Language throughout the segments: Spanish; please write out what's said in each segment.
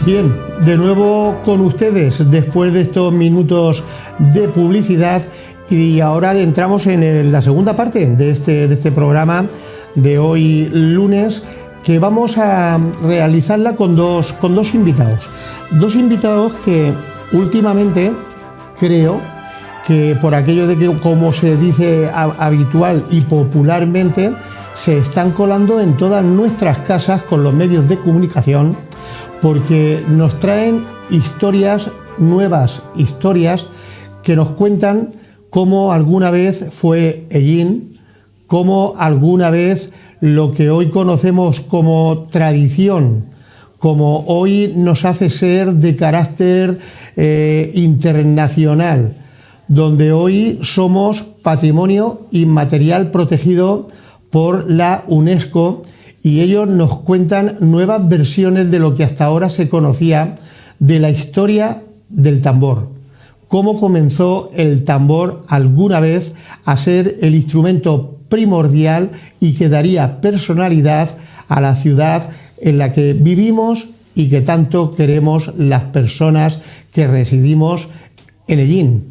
Bien, de nuevo con ustedes después de estos minutos de publicidad y ahora entramos en la segunda parte de este programa de hoy lunes, que vamos a realizarla con dos invitados. Dos invitados que últimamente creo que por aquello de que, como se dice habitual y popularmente, se están colando en todas nuestras casas con los medios de comunicación, porque nos traen historias nuevas, historias que nos cuentan cómo alguna vez fue Hellín, cómo alguna vez lo que hoy conocemos como tradición, como hoy nos hace ser de carácter internacional, donde hoy somos patrimonio inmaterial protegido por la UNESCO, y ellos nos cuentan nuevas versiones de lo que hasta ahora se conocía de la historia del tambor. Cómo comenzó el tambor alguna vez a ser el instrumento primordial y que daría personalidad a la ciudad en la que vivimos y que tanto queremos las personas que residimos en Hellín.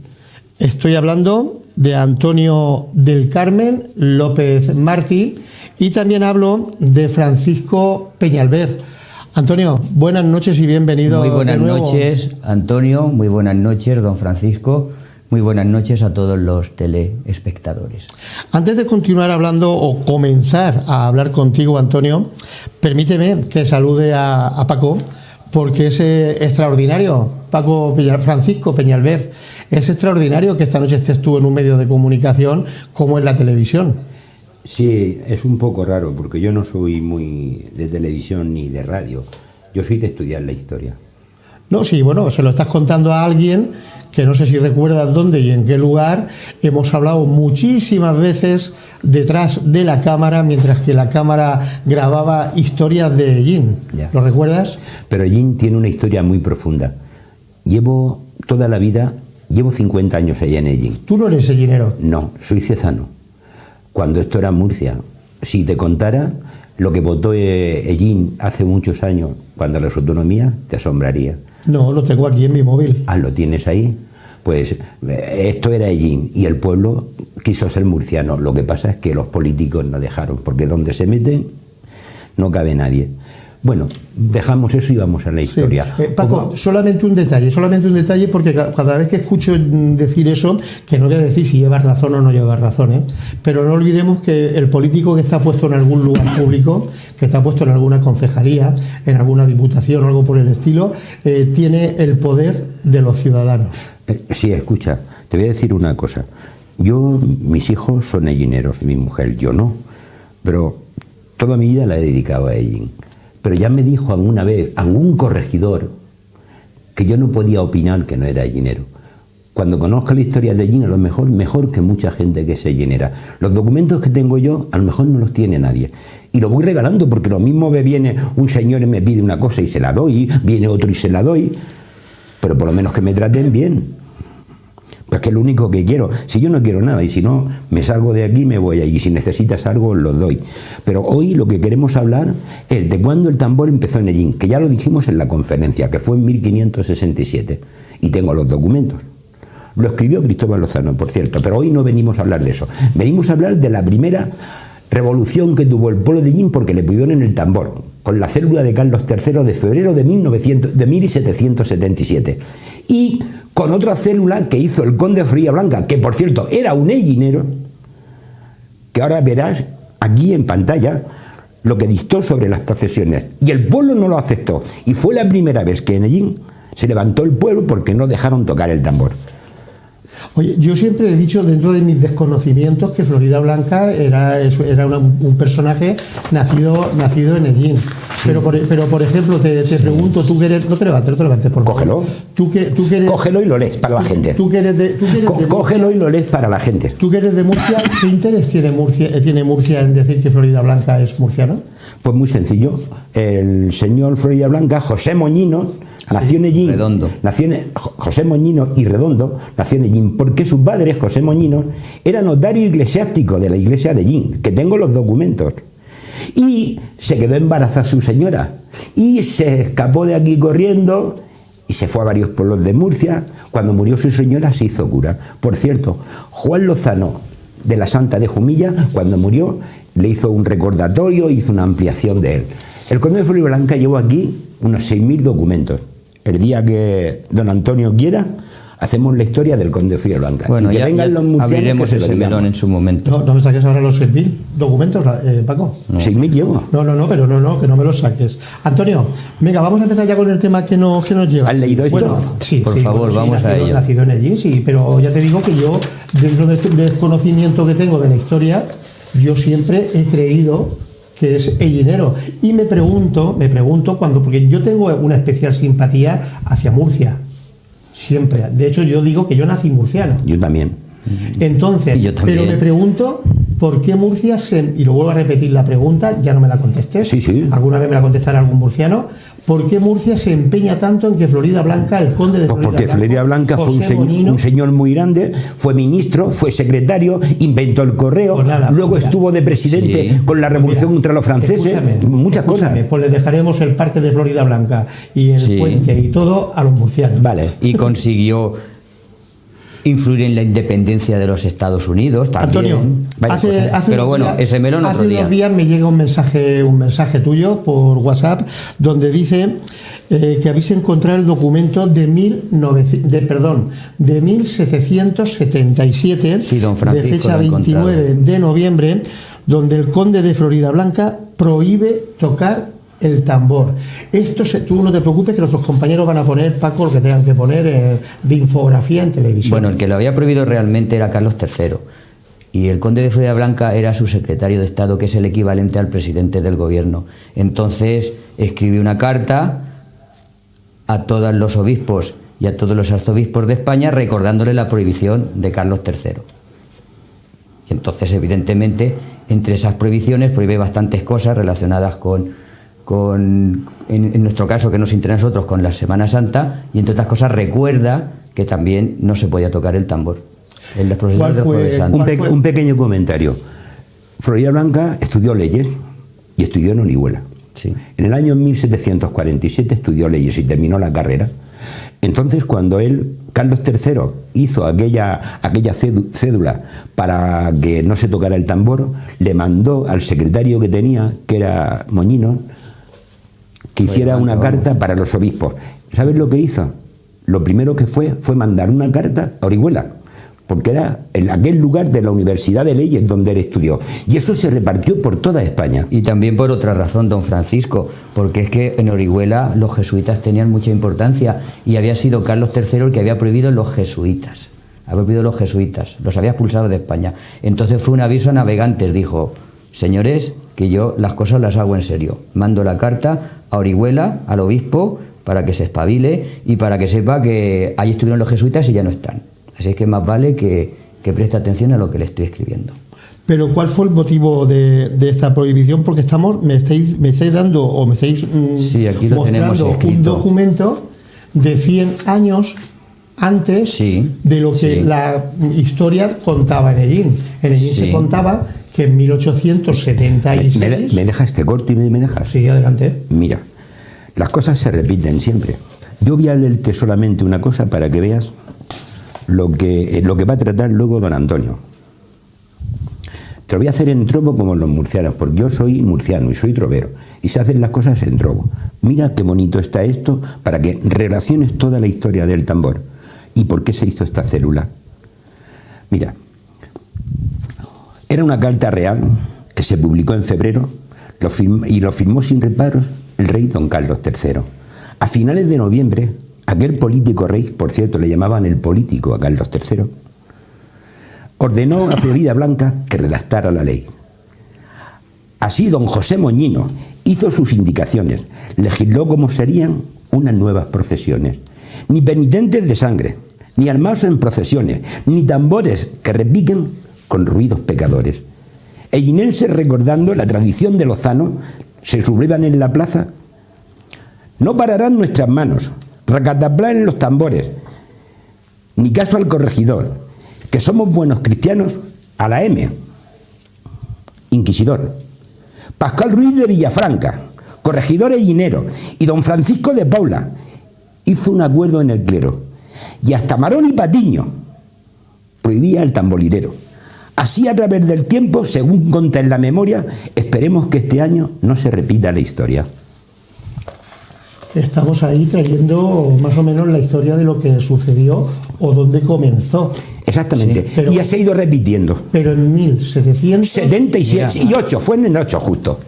Estoy hablando de Antonio del Carmen López Martí y también hablo de Francisco Peñalver. Antonio, buenas noches y bienvenido. Muy buenas noches, Antonio, muy buenas noches, don Francisco, muy buenas noches a todos los teleespectadores. Antes de continuar hablando o comenzar a hablar contigo, Antonio, permíteme que salude a Paco, porque es extraordinario, Francisco Peñalver, es extraordinario que esta noche estés tú en un medio de comunicación como es la televisión. Sí, es un poco raro, porque yo no soy muy de televisión ni de radio, yo soy de estudiar la historia. No, sí, bueno, se lo estás contando a alguien que no sé si recuerdas dónde y en qué lugar. Hemos hablado muchísimas veces detrás de la cámara, mientras que la cámara grababa historias de Hellín. ¿Lo recuerdas? Pero Hellín tiene una historia muy profunda. Llevo toda la vida, llevo 50 años allá en Hellín. ¿Tú no eres hellinero? No, soy ciezano. Cuando esto era Murcia. Si te contara lo que votó Hellín hace muchos años, cuando las autonomías, te asombraría. No, lo tengo aquí en mi móvil. Ah, ¿lo tienes ahí? Pues esto era Hellín y el pueblo quiso ser murciano. Lo que pasa es que los políticos no dejaron, porque donde se meten no cabe nadie. Bueno, dejamos eso y vamos a la historia. Sí. Paco, solamente un detalle, porque cada vez que escucho decir eso, que no voy a decir si llevas razón o no llevas razón, pero no olvidemos que el político que está puesto en algún lugar público, que está puesto en alguna concejalía, en alguna diputación o algo por el estilo, tiene el poder de los ciudadanos. Sí, escucha, te voy a decir una cosa. Mis hijos son hellineros, mi mujer, yo no, pero toda mi vida la he dedicado a Hellín. Pero ya me dijo alguna vez algún corregidor que yo no podía opinar que no era hellinero. Cuando conozca la historia de Hellín, a lo mejor que mucha gente que es hellinera. Los documentos que tengo yo, a lo mejor no los tiene nadie. Y lo voy regalando, porque lo mismo viene un señor y me pide una cosa y se la doy, viene otro y se la doy. Pero por lo menos que me traten bien. Porque es lo único que quiero. Si yo no quiero nada y si no, me salgo de aquí y me voy allí. Si necesitas algo, lo doy. Pero hoy lo que queremos hablar es de cuándo el tambor empezó en Hellín, que ya lo dijimos en la conferencia, que fue en 1567. Y tengo los documentos. Lo escribió Cristóbal Lozano, por cierto, pero hoy no venimos a hablar de eso. Venimos a hablar de la primera revolución que tuvo el pueblo de Hellín porque le prohibieron el tambor, con la célula de Carlos III de febrero de 1777. Y con otra célula que hizo el conde de Floridablanca, que por cierto era un hellinero, que ahora verás aquí en pantalla lo que dictó sobre las procesiones. Y el pueblo no lo aceptó. Y fue la primera vez que en Hellín se levantó el pueblo porque no dejaron tocar el tambor. Oye, yo siempre he dicho dentro de mis desconocimientos que Floridablanca era un personaje nacido en Hellín. Sí. Pero por ejemplo, te pregunto, tú que eres... No te levantes, por favor. Cógelo. Tú que eres, cógelo y lo lees para la gente. Cógelo y lo lees para la gente. Tú que eres de Murcia, ¿qué interés tiene Murcia en decir que Floridablanca es murciano? Pues muy sencillo. El señor Floridablanca, José Moñino, nació en Hellín. Redondo. José Moñino y Redondo nació en Hellín porque sus padres, José Moñino, era notario eclesiástico de la iglesia de Hellín, que tengo los documentos. Y se quedó embarazada su señora. Y se escapó de aquí corriendo y se fue a varios pueblos de Murcia. Cuando murió su señora se hizo cura. Por cierto, Juan Lozano de la Santa de Jumilla, cuando murió, le hizo un recordatorio, hizo una ampliación de él. El conde de Floridablanca llevó aquí unos 6.000 documentos. El día que don Antonio quiera, hacemos la historia del conde de Floridablanca. Bueno, y que vengan los murcianos abriremos que se lo ese digamos. melón en su momento. No me saques ahora los 6.000 documentos, Paco. No. 6.000 llevo. No, pero no, que no me los saques. Antonio, venga, vamos a empezar ya con el tema que nos lleva. ¿Has leído esto? Bueno, sí, Por favor, sí, vamos a ello. Nacido en allí, sí, pero ya te digo que yo, dentro del conocimiento que tengo de la historia, yo siempre he creído que es ellinero. Y me pregunto cuando, porque yo tengo una especial simpatía hacia Murcia. Siempre. De hecho, yo digo que yo nací murciano. Yo también. Entonces, Yo también. pero me pregunto por qué Murcia y lo vuelvo a repetir la pregunta, ya no me la contestes. Sí. Alguna vez me la contestará algún murciano. ¿Por qué Murcia se empeña tanto en que Floridablanca, el conde de Pues porque Floridablanca fue un señor muy grande, fue ministro, fue secretario, inventó el correo, Pues nada, luego mira. estuvo de presidente con la revolución contra los franceses, muchas cosas. Pues le dejaremos el parque de Floridablanca y el puente y todo a los murcianos. Vale. Y consiguió influir en la independencia de los Estados Unidos también. Antonio, pero bueno, ese melón otro día. Hace unos días me llega un mensaje tuyo por WhatsApp donde dice que habéis encontrado el documento de 1777, Sí, don Francisco, de fecha lo he 29 de noviembre, donde el conde de Floridablanca prohíbe tocar el tambor. Tú no te preocupes que nuestros compañeros van a poner, Paco, lo que tengan que poner de infografía en televisión. Bueno, el que lo había prohibido realmente era Carlos III. Y el conde de Floridablanca era su secretario de Estado, que es el equivalente al presidente del gobierno. Entonces escribió una carta a todos los obispos y a todos los arzobispos de España recordándole la prohibición de Carlos III. Y entonces, evidentemente, entre esas prohibiciones prohíbe bastantes cosas relacionadas en nuestro caso, que nos interesa a nosotros, con la Semana Santa, y entre otras cosas recuerda que también no se podía tocar el tambor en las procesiones del Jueves Santo. Un pequeño comentario. Floridablanca estudió leyes y estudió en Orihuela. Sí. En el año 1747 estudió leyes y terminó la carrera. Entonces, cuando Carlos III, hizo aquella cédula para que no se tocara el tambor, le mandó al secretario que tenía, que era Moñino, que hiciera una carta para los obispos. ¿Sabes lo que hizo? Lo primero que fue mandar una carta a Orihuela, porque era en aquel lugar de la Universidad de Leyes donde él estudió. Y eso se repartió por toda España. Y también por otra razón, don Francisco, porque es que en Orihuela los jesuitas tenían mucha importancia y había sido Carlos III el que había prohibido los jesuitas. Había prohibido los jesuitas, los había expulsado de España. Entonces fue un aviso a navegantes, dijo: señores, que yo las cosas las hago en serio. Mando la carta a Orihuela, al obispo, para que se espabile y para que sepa que ahí estuvieron los jesuitas y ya no están. Así es que más vale que preste atención a lo que le estoy escribiendo. Pero ¿cuál fue el motivo de esta prohibición? Porque me estáis dando, o me estáis sí, aquí lo mostrando un documento de 100 años antes de lo que la historia contaba en Ellín. En Ellín se contaba que en 1876... ¿Me dejas este corto y me dejas? Sí, adelante. Mira, las cosas se repiten siempre. Yo voy a leerte solamente una cosa para que veas lo que va a tratar luego don Antonio. Te lo voy a hacer en trobo como los murcianos, porque yo soy murciano y soy trovero, y se hacen las cosas en trobo. Mira qué bonito está esto para que relaciones toda la historia del tambor y por qué se hizo esta célula. Mira, era una carta real que se publicó en febrero y lo firmó sin reparos el rey don Carlos III. A finales de noviembre, aquel político rey, por cierto, le llamaban el político a Carlos III, ordenó a Floridablanca que redactara la ley. Así don José Moñino hizo sus indicaciones, legisló cómo serían unas nuevas procesiones. Ni penitentes de sangre, ni armados en procesiones, ni tambores que repiquen con ruidos pecadores. Ellinenses, recordando la tradición de Lozano, se sublevan en la plaza. No pararán nuestras manos, racataplán los tambores, ni caso al corregidor, que somos buenos cristianos, a la M, inquisidor. Pascual Ruiz de Villafranca, corregidor ellinero, y don Francisco de Paula hizo un acuerdo en el clero, y hasta Marón y Patiño prohibía el tamborilero. Así, a través del tiempo, según conta en la memoria, esperemos que este año no se repita la historia. Estamos ahí trayendo más o menos la historia de lo que sucedió o dónde comenzó. Exactamente, sí, pero, y ya se ha ido repitiendo. Pero en 1777 y 8, fue en el 8 justo.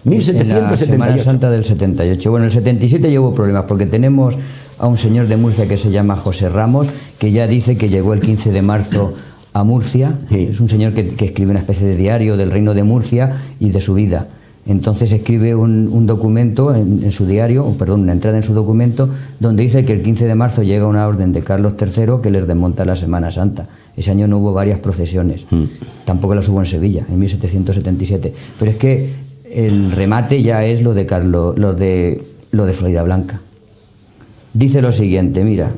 1778. En la Semana Santa del 78. Bueno, el 77 ya hubo problemas porque tenemos a un señor de Murcia que se llama José Ramos, que ya dice que llegó el 15 de marzo a Murcia. Sí. Es un señor que escribe una especie de diario del reino de Murcia y de su vida. Entonces escribe un documento en su diario, una entrada en su documento, donde dice que el 15 de marzo llega una orden de Carlos III que les desmonta la Semana Santa. Ese año no hubo varias procesiones, tampoco las hubo en Sevilla, en 1777. Pero es que el remate ya es lo de Florida Blanca. Dice lo siguiente, mira,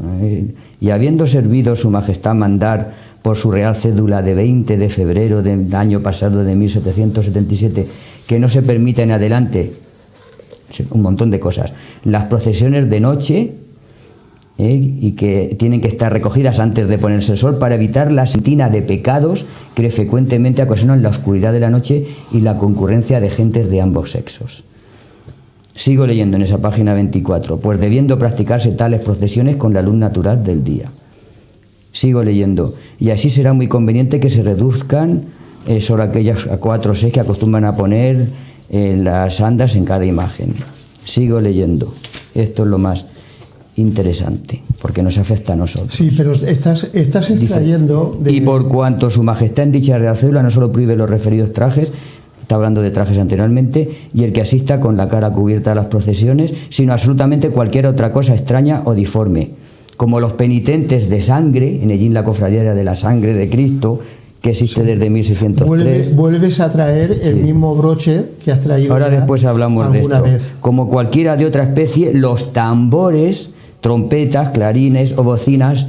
y habiendo servido su majestad mandar por su real cédula de 20 de febrero del año pasado de 1777, que no se permita en adelante un montón de cosas, las procesiones de noche, y que tienen que estar recogidas antes de ponerse el sol para evitar la sentina de pecados que frecuentemente ocasionan la oscuridad de la noche y la concurrencia de gentes de ambos sexos. Sigo leyendo en esa página 24, pues debiendo practicarse tales procesiones con la luz natural del día. Sigo leyendo, y así será muy conveniente que se reduzcan sobre aquellas 4 o 6 que acostumbran a poner las andas en cada imagen. Sigo leyendo, esto es lo más interesante, porque nos afecta a nosotros. Sí, pero estás extrayendo... Y por cuanto su majestad en dicha real cédula no solo prohíbe los referidos trajes, está hablando de trajes anteriormente, y el que asista con la cara cubierta a las procesiones, sino absolutamente cualquier otra cosa extraña o diforme, como los penitentes de sangre, en Ellín la cofradía de la sangre de Cristo, que existe desde 1603. Vuelves a traer el mismo broche que has traído. Ahora después hablamos de esto. Como cualquiera de otra especie, los tambores, trompetas, clarines o bocinas,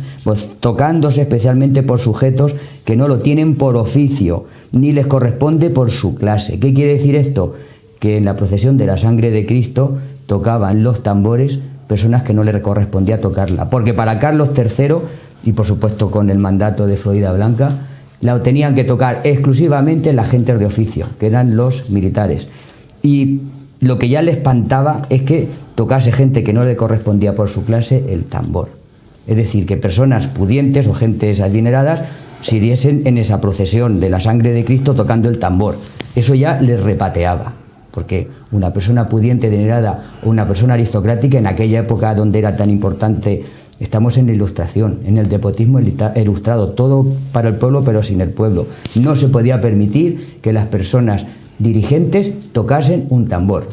tocándose especialmente por sujetos que no lo tienen por oficio, ni les corresponde por su clase. ¿Qué quiere decir esto? Que en la procesión de la sangre de Cristo tocaban los tambores personas que no le correspondía tocarla, porque para Carlos III, y por supuesto con el mandato de Florida Blanca, la tenían que tocar exclusivamente la gente de oficio, que eran los militares. Y lo que ya le espantaba es que tocase gente que no le correspondía por su clase el tambor. Es decir, que personas pudientes o gentes adineradas siguiesen en esa procesión de la sangre de Cristo tocando el tambor. Eso ya les repateaba, porque una persona pudiente, adinerada o una persona aristocrática en aquella época donde era tan importante, estamos en la ilustración, en el despotismo ilustrado, todo para el pueblo pero sin el pueblo. No se podía permitir que las personas dirigentes tocasen un tambor.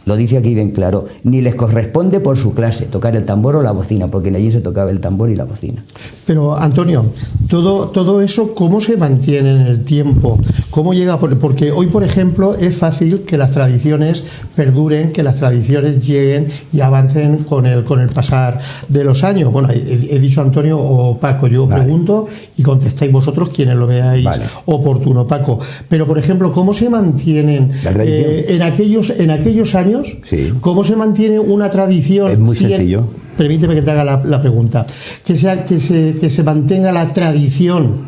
Lo dice aquí bien claro, ni les corresponde por su clase tocar el tambor o la bocina, porque allí se tocaba el tambor y la bocina. Pero Antonio, todo eso, ¿cómo se mantiene en el tiempo? ¿Cómo llega? Porque hoy, por ejemplo, es fácil que las tradiciones perduren, que las tradiciones lleguen y avancen con el pasar de los años. Bueno, he dicho Antonio o Paco, yo pregunto y contestáis vosotros quienes lo veáis oportuno, Paco. Pero, por ejemplo, ¿cómo se mantienen en aquellos años? Sí. ¿Cómo se mantiene una tradición? Es muy sencillo. Permíteme que te haga la pregunta. Que se mantenga la tradición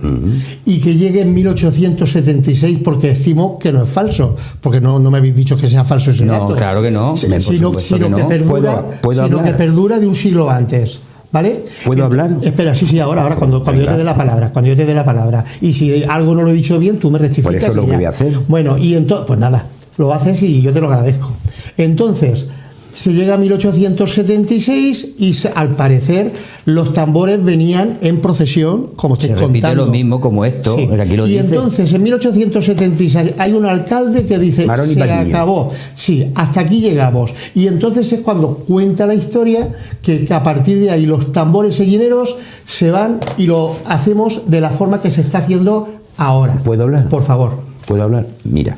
y que llegue en 1876, porque decimos que no es falso, porque no me habéis dicho que sea falso ese dato. No, claro que no. Sino que perdura de un siglo antes. ¿Vale? ¿Puedo hablar? Espera, sí, ahora cuando yo te dé la palabra, y si algo no lo he dicho bien, tú me rectificas. Por eso lo voy a hacer. Bueno, y entonces, pues nada, lo haces y yo te lo agradezco. Entonces, se llega a 1876 y al parecer los tambores venían en procesión, como estoy contando. Se repite lo mismo como esto, sí. Aquí lo y dice. Entonces en 1876 hay un alcalde que dice, se acabó, sí, hasta aquí llegamos. Y entonces es cuando cuenta la historia que a partir de ahí los tambores sellineros se van y lo hacemos de la forma que se está haciendo ahora. ¿Puedo hablar? Por favor. ¿Puedo hablar? Mira,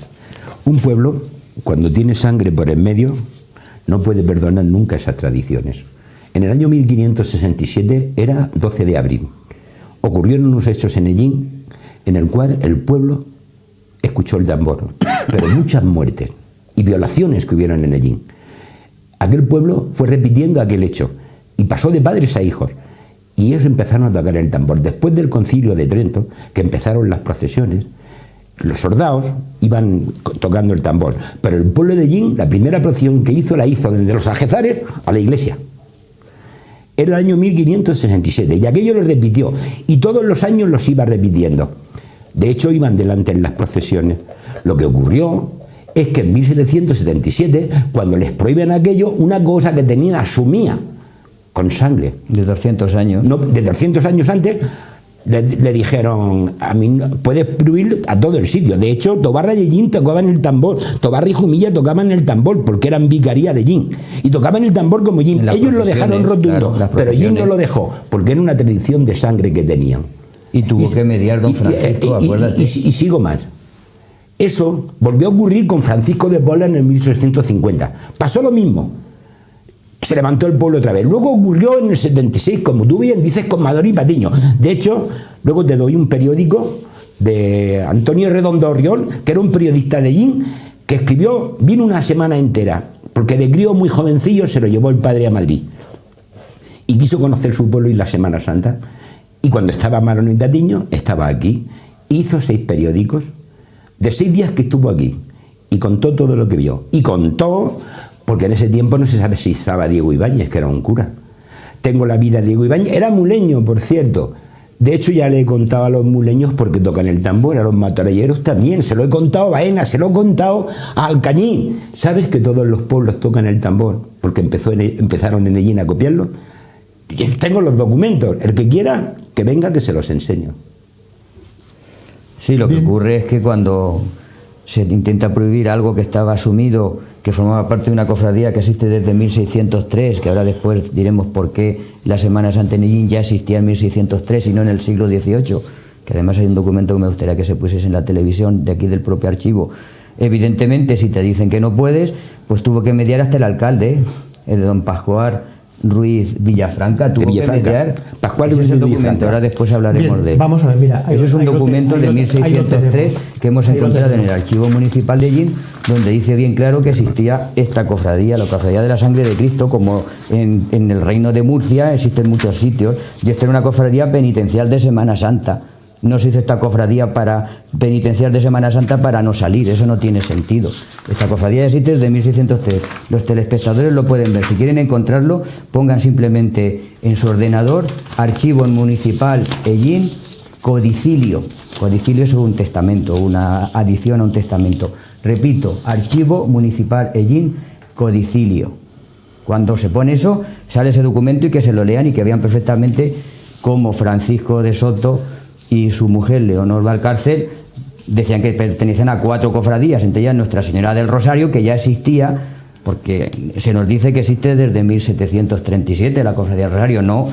un pueblo, cuando tiene sangre por en medio, no puede perdonar nunca esas tradiciones. En el año 1567 era 12 de abril. Ocurrieron unos hechos en Ellín en el cual el pueblo escuchó el tambor, pero muchas muertes, y violaciones que hubieron en Ellín. Aquel pueblo fue repitiendo aquel hecho y pasó de padres a hijos. Y ellos empezaron a tocar el tambor. Después del Concilio de Trento, que empezaron las procesiones, los soldados iban tocando el tambor. Pero el pueblo de Ellín, la primera procesión que hizo, la hizo desde los Algezares a la iglesia. Era el año 1567 y aquello lo repitió. Y todos los años los iba repitiendo. De hecho, iban delante en las procesiones. Lo que ocurrió es que en 1777, cuando les prohíben aquello, una cosa que tenían asumía con sangre. De 200 años. No, de 200 años antes le dijeron, a mí puedes prohibir a todo el sitio. De hecho, Tobarra y Ellín tocaban el tambor. Tobarra y Jumilla tocaban el tambor porque eran vicaría de Ellín. Y tocaban el tambor como Ellín. Ellos lo dejaron rotundo, claro, pero Ellín no lo dejó porque era una tradición de sangre que tenían. Y tuvo que mediar don Francisco, acuérdate. Y sigo más. Eso volvió a ocurrir con Francisco de Paula en el 1650. Pasó lo mismo. Se levantó el pueblo otra vez. Luego ocurrió en el 76, como tú bien dices, con Madrid y Patiño. De hecho, luego te doy un periódico de Antonio Redondo Orriol, que era un periodista de Ellín, que escribió, vino una semana entera, porque de crío muy jovencillo se lo llevó el padre a Madrid. Y quiso conocer su pueblo y la Semana Santa. Y cuando estaba Marón y Patiño, estaba aquí. Hizo 6 periódicos de 6 días que estuvo aquí. Y contó todo lo que vio. Y contó... porque en ese tiempo no se sabe si estaba Diego Ibáñez, que era un cura. Tengo la vida de Diego Ibáñez, era muleño, por cierto. De hecho, ya le he contado a los muleños porque tocan el tambor, a los matorralleros también. Se lo he contado a Baena, se lo he contado a Alcañí. ¿Sabes que todos los pueblos tocan el tambor? Porque empezaron en Ellín a copiarlo. Tengo los documentos. El que quiera, que venga, que se los enseño. Sí, lo que ocurre es que cuando se intenta prohibir algo que estaba asumido, que formaba parte de una cofradía que existe desde 1603, que ahora después diremos por qué la Semana Santa en Ellín ya existía en 1603 y no en el siglo XVIII, que además hay un documento que me gustaría que se pusiese en la televisión de aquí del propio archivo. Evidentemente, si te dicen que no puedes, pues tuvo que mediar hasta el alcalde, el de don Pascual Ruiz Villafranca, tuvo que mediar. Pascual Ese Ruiz es el documento, Villafranca. Ahora después hablaremos de él. Vamos a ver, mira. Ese es un documento de 1603 que hemos encontrado en el archivo municipal de Ellín, donde dice bien claro que existía esta cofradía, la cofradía de la sangre de Cristo, como en el reino de Murcia existen muchos sitios, y esta era una cofradía penitencial de Semana Santa. No se hizo esta cofradía para penitenciar de Semana Santa para no salir, eso no tiene sentido. Esta cofradía existe desde 1603. Los telespectadores lo pueden ver. Si quieren encontrarlo, pongan simplemente en su ordenador Archivo Municipal Ellín, Codicilio. Codicilio es un testamento, una adición a un testamento. Repito, Archivo Municipal Ellín, Codicilio. Cuando se pone eso, sale ese documento y que se lo lean y que vean perfectamente cómo Francisco de Soto y su mujer Leonor Valcárcel decían que pertenecían a 4 cofradías, entre ellas Nuestra Señora del Rosario, que ya existía, porque se nos dice que existe desde 1737 la cofradía del Rosario, no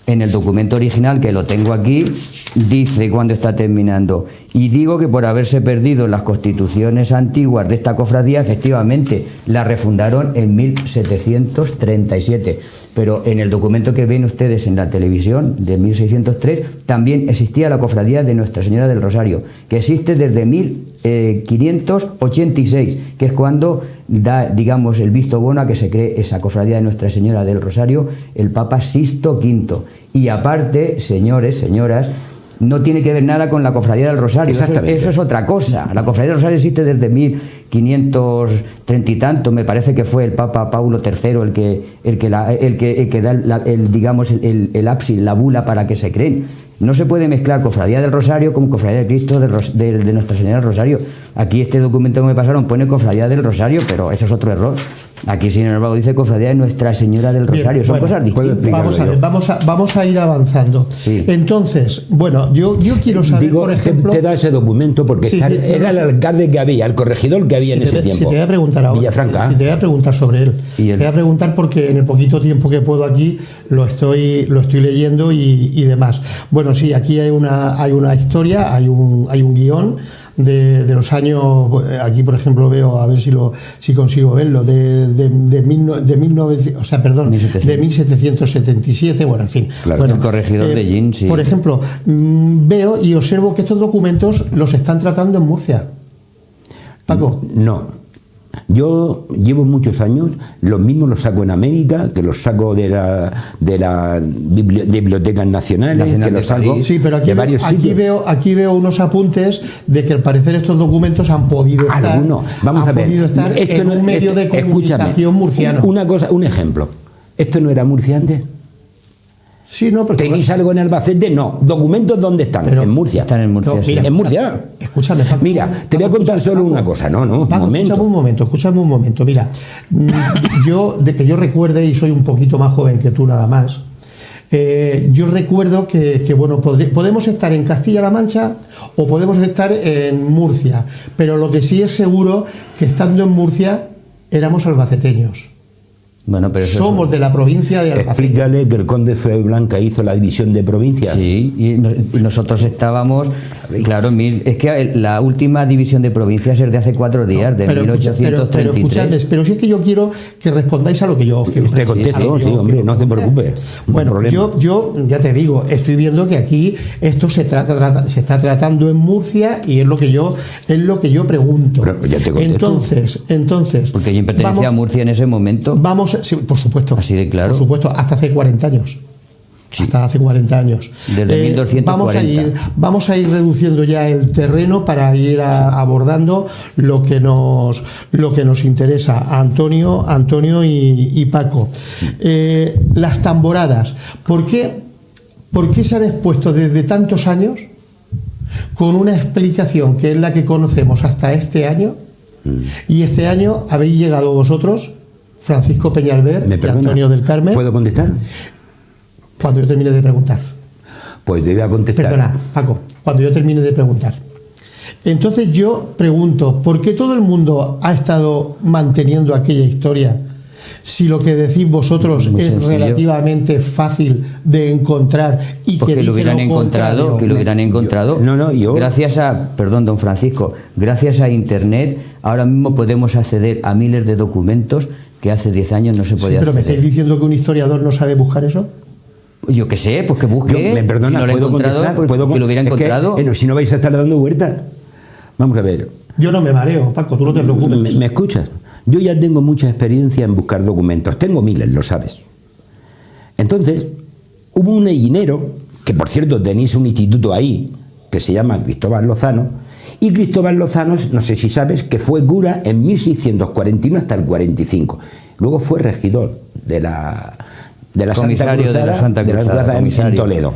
en el documento original, que lo tengo aquí, dice cuando está terminando. Y digo que por haberse perdido las constituciones antiguas de esta cofradía, efectivamente, la refundaron en 1737. Pero en el documento que ven ustedes en la televisión, de 1603, también existía la cofradía de Nuestra Señora del Rosario, que existe desde 1586, que es cuando da, digamos, el visto bueno a que se cree esa cofradía de Nuestra Señora del Rosario, el Papa Sixto V. Y aparte, señores, señoras, no tiene que ver nada con la cofradía del Rosario, eso es otra cosa. La cofradía del Rosario existe desde 1530 y tanto, me parece que fue el Papa Paulo III el que da el ábside, la bula para que se creen. No se puede mezclar cofradía del Rosario con cofradía de Cristo de Nuestra Señora del Rosario. Aquí este documento que me pasaron pone cofradía del Rosario, pero eso es otro error. Aquí, sin embargo, dice cofradía de Nuestra Señora del Rosario. Bien, son cosas distintas. Vamos a ver, vamos a ir avanzando. Sí. Entonces, bueno, yo quiero saber, por ejemplo... Te da ese documento porque era el alcalde que había, el corregidor que había en ese tiempo. Si te voy a preguntar ahora, Villafranca. Si te voy a preguntar sobre él. Te voy a preguntar porque en el poquito tiempo que puedo aquí lo estoy leyendo y demás. Bueno, sí, aquí hay una historia, hay un guión de los años, aquí por ejemplo veo, a ver si consigo verlo, de 1777, bueno, en fin. Claro, bueno, el corregidor de Ellín, sí. Por ejemplo, veo y observo que estos documentos los están tratando en Murcia. Paco. No. Yo llevo muchos años, los mismos los saco en América, que los saco de la bibliotecas nacionales, que los saco sí, pero de varios sitios. Aquí veo unos apuntes de que al parecer estos documentos han podido estar, Vamos a ver, esto en un medio de comunicación murciano. Una cosa, un ejemplo. ¿Esto no era Murcia antes? Sí, no, pero ¿Tenéis algo en Albacete? No. ¿Documentos dónde están? Pero, en Murcia. Están en Murcia. No, mira, en Murcia. Escúchame, Paco. Mira, te voy a contar solo una cosa. No, Paco, escúchame un momento. Mira, yo, de que yo recuerde, y soy un poquito más joven que tú nada más, yo recuerdo que bueno, podemos estar en Castilla-La Mancha o podemos estar en Murcia, pero lo que sí es seguro que estando en Murcia éramos albaceteños. Bueno, pero eso somos de la provincia de Albacete. Explícale que el conde Fuenblanca hizo la división de provincias. Sí, y nosotros estábamos, claro, es que la última división de provincias es de hace 4 días, de 1833. Pero escuchadme, pero si es que yo quiero que respondáis a lo que yo te contesto, sí, hombre, no te preocupes. Bueno, yo ya te digo, estoy viendo que aquí esto se está tratando en Murcia y es lo que yo pregunto. Pero ya te contesto. Entonces, porque yo pertenecía a Murcia en ese momento. Sí, por supuesto. Así de claro. Por supuesto, hasta hace 40 años. Sí. Hasta hace 40 años. Desde 1240. Vamos a ir reduciendo ya el terreno para ir abordando lo que nos interesa a Antonio y Paco. Las tamboradas. ¿Por qué se han expuesto desde tantos años con una explicación que es la que conocemos hasta este año? Y este año habéis llegado vosotros, Francisco Peñalver y Antonio del Carmen. ¿Puedo contestar? Cuando yo termine de preguntar. Pues te voy a contestar. Perdona, Paco, cuando yo termine de preguntar. Entonces yo pregunto, ¿por qué todo el mundo ha estado manteniendo aquella historia si lo que decís vosotros es sencillo, relativamente fácil de encontrar y porque que lo hubieran encontrado, gracias a, perdón, don Francisco, gracias a Internet ahora mismo podemos acceder a miles de documentos que hace 10 años no se podía pero acceder. ¿Me estáis diciendo que un historiador no sabe buscar eso? Yo qué sé, pues que busque. Me perdona, si no ¿puedo contestar? Que lo hubiera encontrado. Si no vais a estar dando vueltas. Vamos a ver. Yo no me mareo, Paco, tú no te preocupes. ¿Me escuchas? Yo ya tengo mucha experiencia en buscar documentos. Tengo miles, lo sabes. Entonces, hubo un neguinero, que por cierto tenéis un instituto ahí, que se llama Cristóbal Lozano, y Cristóbal Lozano, no sé si sabes, que fue cura en 1641 hasta el 45. Luego fue regidor de la Santa Cruzada en Toledo.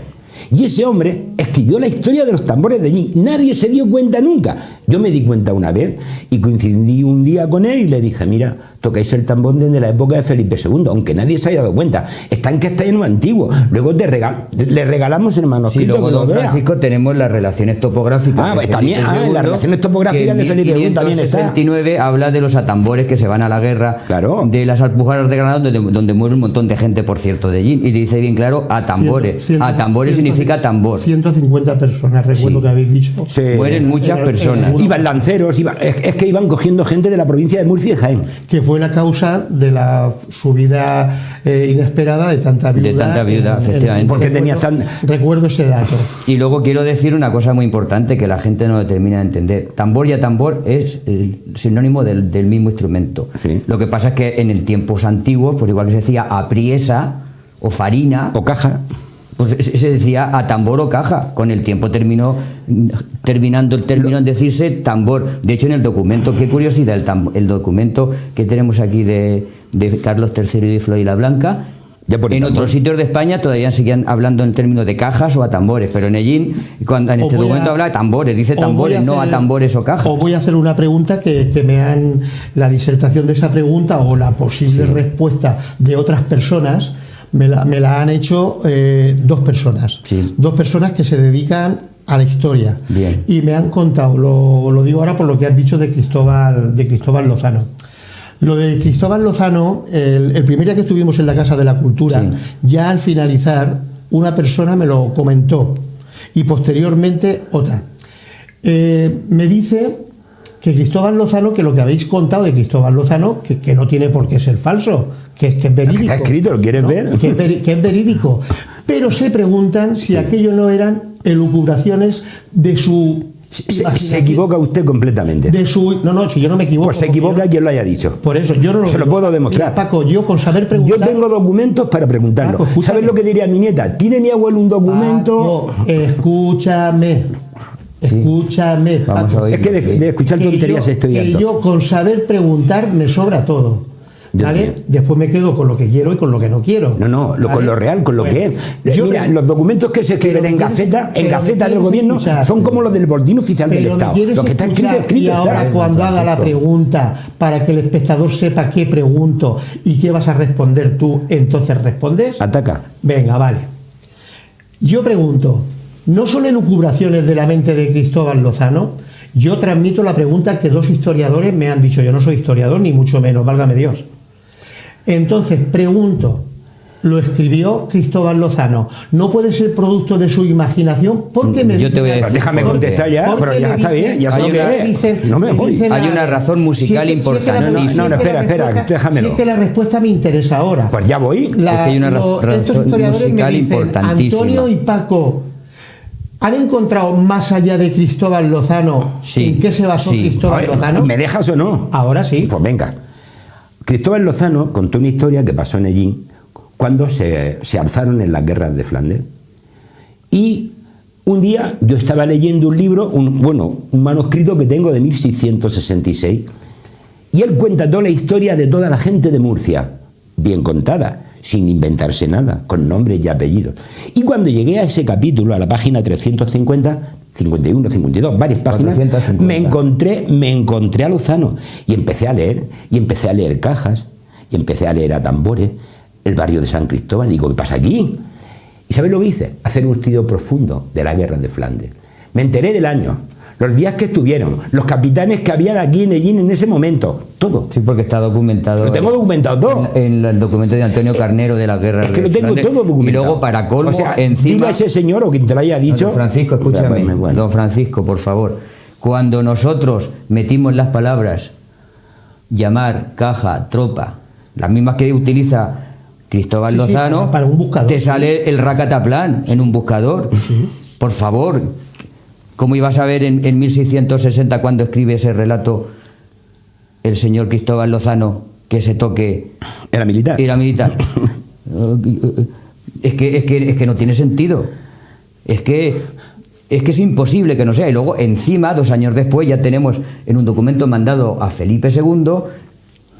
Y ese hombre escribió la historia de los tambores de allí. Nadie se dio cuenta nunca. Yo me di cuenta una vez y coincidí un día con él y le dije, mira, tocáis el tambor desde la época de Felipe II, aunque nadie se haya dado cuenta. Está en castellano antiguo. Luego le regalamos el manuscrito que lo vea. Francisco, tenemos las relaciones topográficas. Pues también, las relaciones topográficas de Felipe II también está. En 1569 habla de los atambores que se van a la guerra, claro, de las Alpujarras de Granada, donde muere un montón de gente, por cierto, de allí. Y dice bien claro, atambores. Atambores significa tambor. 150 personas, recuerdo que habéis dicho. Sí. Mueren muchas personas. Iban lanceros, es que iban cogiendo gente de la provincia de Murcia y Jaén. Que fue la causa de la subida inesperada de tanta viuda. Efectivamente. Porque recuerdo ese dato. Y luego quiero decir una cosa muy importante que la gente no termina de entender. Tambor y atambor es el sinónimo del mismo instrumento. Sí. Lo que pasa es que en el tiempos antiguos, pues igual se decía apriesa o farina. O caja. Pues se decía a tambor o caja. Con el tiempo terminando el término en decirse tambor. De hecho, en el documento, qué curiosidad, el documento que tenemos aquí de Carlos III y de Floridablanca Blanca, en otros sitios de España todavía seguían hablando en términos de cajas o a tambores, pero en Ellín, en este documento habla de tambores, dice tambores, no a tambores o cajas. Os voy a hacer una pregunta que me han, la disertación de esa pregunta o la posible respuesta de otras personas, me la han hecho 2 personas. Sí. 2 personas que se dedican a la historia. Bien. Y me han contado, lo digo ahora por lo que has dicho de Cristóbal Lozano. Lo de Cristóbal Lozano, el primer día que estuvimos en la Casa de la Cultura, ya al finalizar, una persona me lo comentó y posteriormente otra. Me dice que Cristóbal Lozano, que lo que habéis contado de Cristóbal Lozano, que no tiene por qué ser falso, que es verídico. Está escrito, ¿lo quieres ver? Que es verídico. Pero se preguntan si aquello no eran elucubraciones de su Se equivoca usted completamente. No, si yo no me equivoco. Pues se equivoca quien lo haya dicho. Por eso, yo no lo Se lo puedo demostrar. Mira, Paco, yo con saber preguntar... Yo tengo documentos para preguntarlo. Paco, ¿Sabes lo que diría mi nieta? ¿Tiene mi abuelo un documento? Paco, escúchame. Escúchame, Paco. Vamos a oír. Es que de escuchar tonterías estoy harto. Que yo con saber preguntar me sobra todo. ¿Vale? Después me quedo con lo que quiero y con lo que no quiero. No, ¿vale? Con lo real, con lo que es. Mira, los documentos que se escriben en Gaceta del gobierno son como los del boletín oficial del Estado. Lo que está escrito. Y ahora cuando haga la pregunta para que el espectador sepa qué pregunto y qué vas a responder tú, entonces respondes. Ataca. Venga, vale. Yo pregunto, ¿no son elucubraciones de la mente de Cristóbal Lozano? Yo transmito la pregunta que dos historiadores me han dicho. Yo no soy historiador, ni mucho menos, válgame Dios. Entonces, pregunto, ¿lo escribió Cristóbal Lozano? ¿No puede ser producto de su imaginación? Porque me Yo te voy a decir. Déjame contestar ya, pero ya está bien, ya sé lo que es. No me voy. Hay una razón musical importantísima. No, espera, déjamelo. Si es que la respuesta me interesa ahora. Pues ya voy. Es que hay una estos razón historiadores musical me dicen, importantísima. Antonio y Paco, ¿han encontrado más allá de Cristóbal Lozano en qué se basó Cristóbal Lozano? ¿Me dejas o no? Ahora sí. Pues venga. Cristóbal Lozano contó una historia que pasó en Hellín cuando se alzaron en las guerras de Flandes. Y un día yo estaba leyendo un libro, un manuscrito que tengo de 1666, y él cuenta toda la historia de toda la gente de Murcia, bien contada, sin inventarse nada, con nombres y apellidos. Y cuando llegué a ese capítulo, a la página 350, 51, 52, varias páginas, 450. me encontré a Lozano y empecé a leer Cajas, y empecé a leer a Tambores, el barrio de San Cristóbal. Digo, ¿qué pasa aquí? ¿Y sabes lo que hice? Hacer un estudio profundo de la guerra de Flandes. Me enteré del año, los días que estuvieron, los capitanes que había aquí en Hellín en ese momento, todo. Sí, porque está documentado. Lo tengo documentado todo. En el documento de Antonio Carnero de la guerra. Es que lo tengo todo documentado. Y luego, para colmo, o sea, encima. Dile a ese señor o quien te lo haya dicho. Don Francisco, escúchame. Bueno. Don Francisco, por favor. Cuando nosotros metimos las palabras llamar, caja, tropa, las mismas que utiliza Cristóbal Lozano, para un buscador, te sale el racataplán en un buscador. Por favor. ¿Cómo ibas a ver en 1660, cuando escribe ese relato, el señor Cristóbal Lozano, que ese toque era militar? Era militar. Es que no tiene sentido. Es que es imposible que no sea. Y luego, encima, 2 años después, ya tenemos en un documento mandado a Felipe II,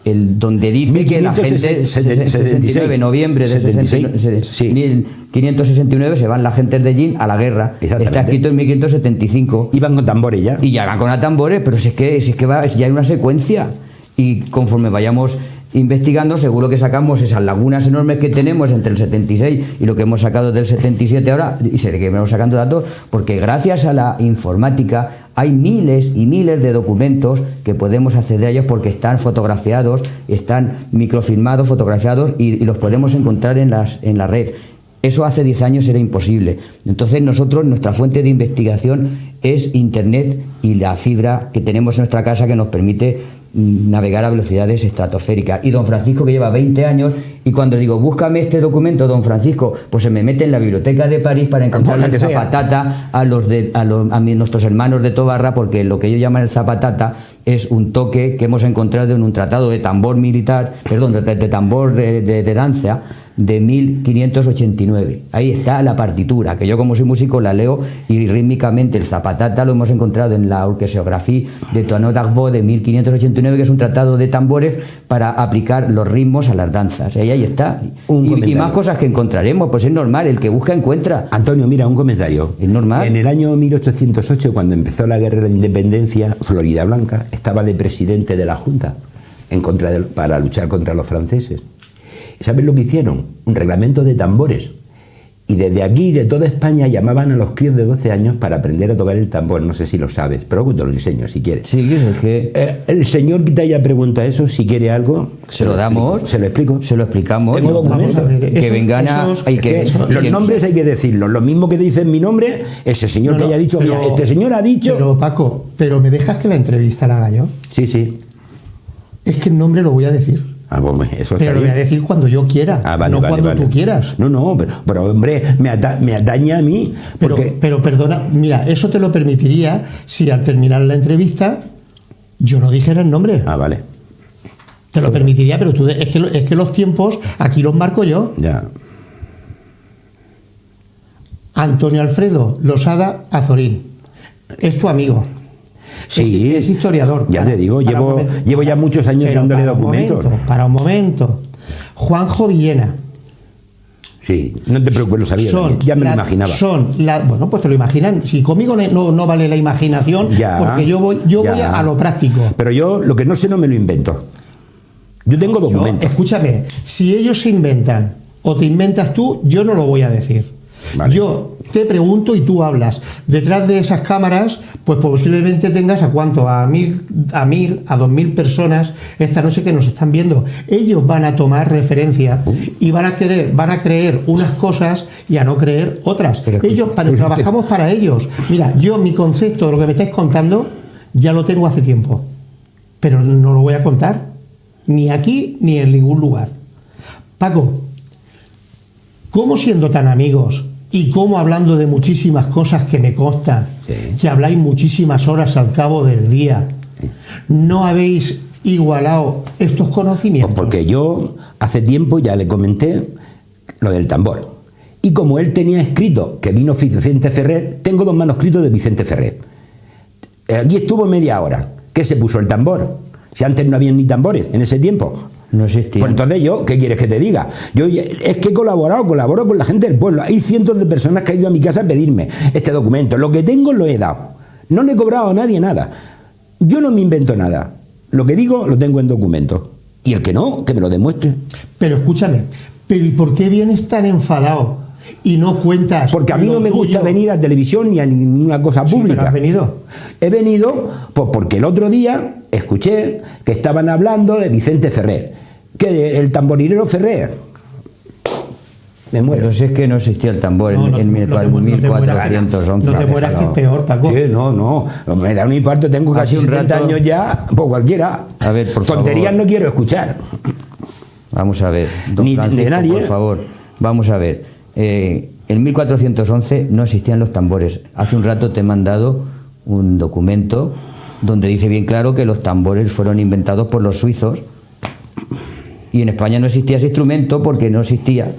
donde dice que la gente, 69 de noviembre de 1569, se van las gentes de Hellín a la guerra. Está escrito en 1575. Iban con tambores ya. Y ya van con tambores, pero si es que ya hay una secuencia. Y conforme vayamos investigando, seguro que sacamos esas lagunas enormes que tenemos entre el 76 y lo que hemos sacado del 77 ahora, y seguiremos sacando datos, porque gracias a la informática hay miles y miles de documentos que podemos acceder a ellos, porque están fotografiados, están microfilmados, fotografiados, y los podemos encontrar en la red. Eso hace 10 años era imposible. Entonces nuestra fuente de investigación es Internet y la fibra que tenemos en nuestra casa, que nos permite navegar a velocidades estratosféricas. Y don Francisco, que lleva 20 años, y cuando digo, búscame este documento, don Francisco, pues se me mete en la biblioteca de París para encontrar el zapatata a nuestros hermanos de Tobarra, porque lo que ellos llaman el zapatata es un toque que hemos encontrado en un tratado de tambor militar, perdón, de tambor de danza, de 1589. Ahí está la partitura, que yo como soy músico la leo, y rítmicamente el zapatata lo hemos encontrado en la Orqueseografía de Tonneau d'Arvaux de 1589, que es un tratado de tambores para aplicar los ritmos a las danzas. Y ahí está. Y más cosas que encontraremos, pues es normal, el que busca encuentra. Antonio, mira, un comentario. Es normal. En el año 1808, cuando empezó la guerra de independencia, Floridablanca estaba de presidente de la Junta para luchar contra los franceses. ¿Sabes lo que hicieron? Un reglamento de tambores. Y desde aquí, de toda España, llamaban a los críos de 12 años para aprender a tocar el tambor. No sé si lo sabes, pero te lo enseño si quieres. Sí, es que... el señor que te haya preguntado eso, si quiere algo... Se lo damos. Se lo explico. Se lo explicamos. Tengo documentos. Que vengan a... Los nombres hay que decirlos. Lo mismo que dicen mi nombre, ese señor que haya dicho... Mira, este señor ha dicho... Pero, Paco, ¿me dejas que la entrevista la haga yo? Sí. Es que el nombre lo voy a decir. Ah, pues eso Pero lo voy a decir cuando yo quiera, no cuando tú quieras. No, pero hombre, me atañe a mí. Pero perdona, mira, eso te lo permitiría si al terminar la entrevista yo no dijera el nombre. Ah, vale. Te lo permitiría, pero tú es que los tiempos aquí los marco yo. Ya. Antonio Alfredo Losada Azorín. Es tu amigo. Sí, es historiador. Ya te digo, llevo ya muchos años dándole documentos. Para un momento. Juanjo Villena. Sí, no te preocupes, lo sabía. Ya me lo imaginaba. Bueno, pues te lo imaginan. Si conmigo no vale la imaginación, porque yo voy a lo práctico. Pero yo lo que no sé no me lo invento. Yo tengo documentos. Escúchame, si ellos se inventan o te inventas tú, yo no lo voy a decir. Vale. Yo te pregunto y tú hablas. Detrás de esas cámaras, pues posiblemente tengas a cuánto, a 1.000, a 2.000 personas esta noche que nos están viendo. Ellos van a tomar referencia y van a creer unas cosas y a no creer otras. Trabajamos para ellos. Mira, yo mi concepto de lo que me estáis contando ya lo tengo hace tiempo, pero no lo voy a contar ni aquí ni en ningún lugar. Paco, ¿cómo siendo tan amigos y cómo hablando de muchísimas cosas que me constan, que habláis muchísimas horas al cabo del día, no habéis igualado estos conocimientos? Pues porque yo hace tiempo ya le comenté lo del tambor. Y como él tenía escrito que vino Vicente Ferrer, tengo 2 manuscritos de Vicente Ferrer. Allí estuvo media hora. ¿Qué se puso el tambor? Si antes no había ni tambores en ese tiempo. No existía. Pues entonces yo, ¿qué quieres que te diga? Yo es que colaboro con la gente del pueblo. Hay cientos de personas que han ido a mi casa a pedirme este documento. Lo que tengo lo he dado. No le he cobrado a nadie nada. Yo no me invento nada. Lo que digo lo tengo en documento. Y el que no, que me lo demuestre. Pero escúchame, ¿y por qué vienes tan enfadado y no cuentas? Porque a mí no me gusta venir a televisión ni a ninguna cosa pública. ¿Pero has venido? He venido pues porque el otro día escuché que estaban hablando de Vicente Ferrer, que el tamborilero Ferrer. Me muero. Pero si es que no existía el tambor en 1411. No te mueras, que es peor, Paco. Sí, no, me da un infarto, tengo casi 70 años ya, pues cualquiera. A ver, por tonterías favor. No quiero escuchar. Vamos a ver, don Francisco, de nadie. Por favor, vamos a ver. En 1411 no existían los tambores. Hace un rato te he mandado un documento donde dice bien claro que los tambores fueron inventados por los suizos y en España no existía ese instrumento porque no existía,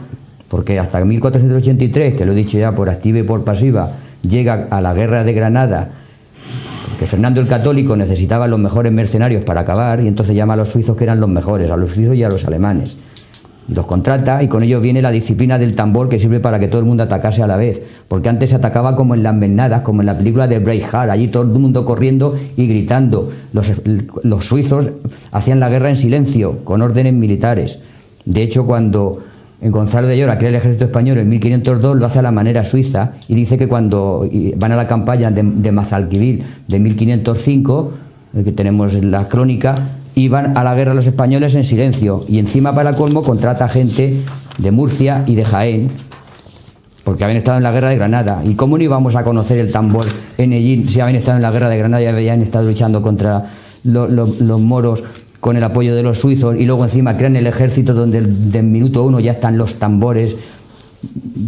porque hasta 1483, que lo he dicho ya por activa y por pasiva, llega a la guerra de Granada, porque Fernando el Católico necesitaba los mejores mercenarios para acabar y entonces llama a los suizos que eran los mejores, a los suizos y a los alemanes. Los contrata y con ellos viene la disciplina del tambor que sirve para que todo el mundo atacase a la vez, porque antes se atacaba como en las Mesnadas, como en la película de Braveheart, allí todo el mundo corriendo y gritando. Los suizos hacían la guerra en silencio, con órdenes militares. De hecho, cuando Gonzalo de Ayora crea el ejército español en 1502, lo hace a la manera suiza y dice que cuando van a la campaña de Mazalquivir de 1505, que tenemos en la crónica, iban a la guerra los españoles en silencio y encima para colmo contrata gente de Murcia y de Jaén porque habían estado en la guerra de Granada. ¿Y cómo no íbamos a conocer el tambor en Ellín si habían estado en la guerra de Granada y habían estado luchando contra los moros con el apoyo de los suizos y luego encima crean el ejército donde del minuto 1 ya están los tambores